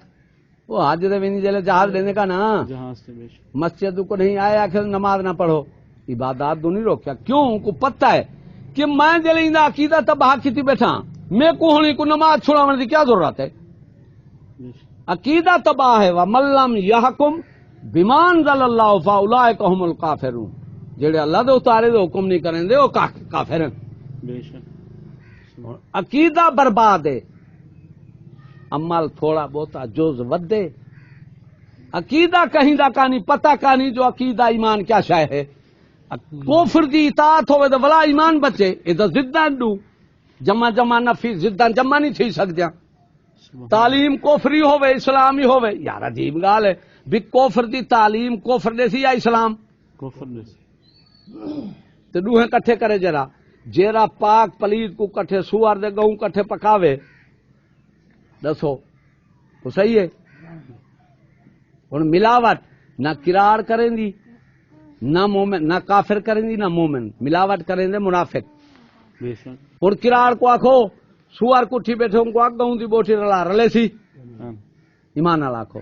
وہ حج دے وینی جلے جہاد دینے کا نا جہاز سے بے شک مسجد کو نہیں آئے آخر نماز نہ پڑھو عبادات دو نہیں روکیا کیوں کو پتہ ہے کہ میں جلے اندہ عقیدہ تباہ کی تھی بیٹھا میں کو ہونی کو نماز چھوڑا دی کیا ضرورت ہے بے شک عقیدہ تباہ ہے وَمَن لَّمْ يَحْكُم بِمَا أَنزَلَ اللَّهُ فَأُولَٰئِكَ هُمُ الْكَافِرُونَ جڑے اللہ دے اتارے دے حکم نہیں کریں دے وہ کافر ہیں بے شک عقیدہ برباد ہے عمل تھوڑا بہتا جز ودے عقیدہ کہیں دا کانی پتہ کانی جو عقیدہ ایمان کیا شے ہے کفر دی اطاعت ہوئے تو بلا ایمان بچے یہ تو زدان دو جمع جمع نفی زدان جمع نہیں تھی سکدیاں تعلیم کفری ہوئے اسلامی ہوئے یار عجیب گال ہے بھی کفر دی تعلیم کفر دے سی یا اسلام کفر دے تو دوہیں کٹھے کرے جرا جیرا پاک پلید کو کٹھے سوار دے گہوں کٹھے پکاوے دسو وہ صحیح ہے اور ملاوٹ نہ کرار کریں دی نہ مومن نہ کافر کریں دی نہ مومن ملاوٹ کریں دے منافق بے شک اور کرار کو آکھو سوار کٹھی بیٹھے ان کو آگ گہوں دی بوٹی رلا رلے سی ایمان نہ لاکھو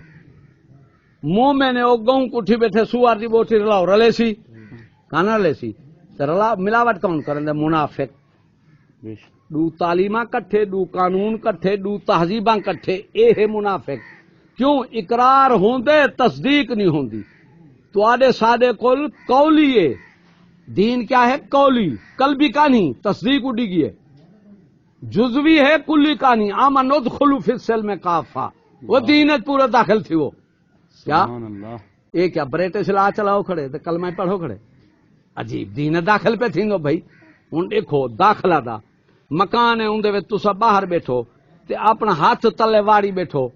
مومن نے او گہوں کٹھی بیٹھے سوار دی بوٹی رلاؤ رلے سی کانا رلے سی رلا ملاوٹ کون کریں دے منافق بے شک دو تعلیماں کٹھے دو قانون کٹھے دو تہذیباں کٹھے اے ہے منافق کیوں اقرار ہوندے تصدیق نہیں ہوندی تو آدھے سادے کل قولی ہے دین کیا ہے قولی قلبی کا نہیں تصدیق اڈی گئی ہے جزوی ہے کلی کا نہیں آمن ندخلوا فی السلم کافہ وہ دینت پورا داخل تھی وہ کیا سبحان اللہ یہ کیا برٹش لا چلاؤ کھڑے تو کلمہ پڑھو کھڑے عجیب دین داخل پہ تھی بھائی ہوں دیکھو داخلہ دا مکان ہے اندر تسا باہر بیٹھو تے اپنا ہاتھ تلے واڑی بیٹھو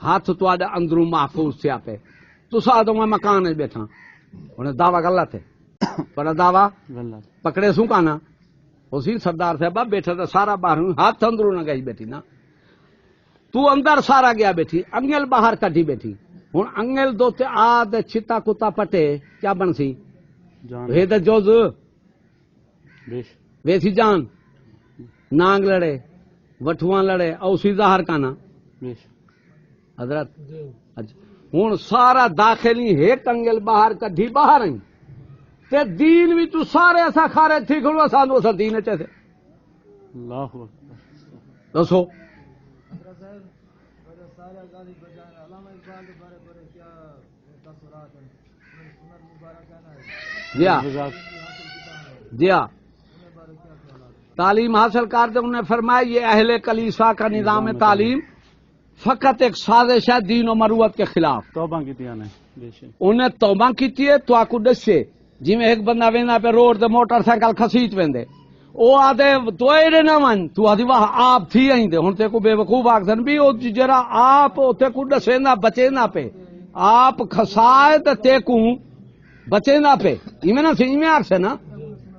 ہاتھ تو اندروں محفوظ تھیا پہ تسا آدھو میں مکان ہے بیٹھا انہیں دعویٰ غلط ہے پر دعویٰ غلط پکڑے سوں کانا اسی سردار صاحبہ بیٹھا تو سارا باہر ہاتھ اندروں نہ گئی بیٹھی نا تو اندر سارا گیا بیٹھی انگل باہر کٹھی بیٹھی ہوں انگل دو تے آدھے چھتا کتا پٹے کیا بن سی جان وے تے جوز بے شک ویسی جان نانگ لڑے وٹھواں لڑے اوسی ظاہر کانا بے شک حضرت ہوں سارا داخلی ایک انگل باہر کڈھی باہر آئی تے دین بھی تو سارے ایسا کھارے تھی کھڑو آسان وہ دین چیسے اللہ اکبر دسو سارا گالی بجانا علامہ اقبال کے بارے بڑے کیا تاثرات ہیں سنت مبارک کہنا ہے جی ہاں جی ہاں بارے کیا خیالات تعلیم حاصل کرتے انہوں نے فرمایا یہ اہل کلیسا کا نظام تعلیم فقط ایک سازش ہے دین و مروت کے خلاف توبہ کی تیانے بے شک انہیں توبہ کیتی ہے تو آکو دسے جی میں ایک بندہ ویندہ پہ روڈ دے موٹر سائیکل کھسیٹ ویندے او آدھے تو ایڈے نہ من تو آدھی واہ آپ تھی آئیں دے ہن تے کو بے وقوف آکھدن بھی او جرا آپ تے کو دسے نہ بچے نہ پہ آپ کھسائے تے کو بچے نہ پہ ایویں نہ سی ایویں آکھے نا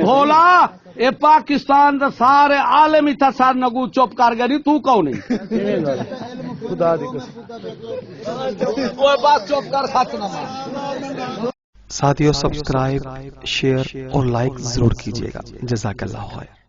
بھولا یہ پاکستان دا سارے عالم ہی تھا سار نگو چپ کر گئی تو کون نہیں خدا دی قسم وہ بات چپ کر ختم ساتھیو سبسکرائب شیئر اور لائک ضرور کیجیے گا. جزاک اللہ خیر.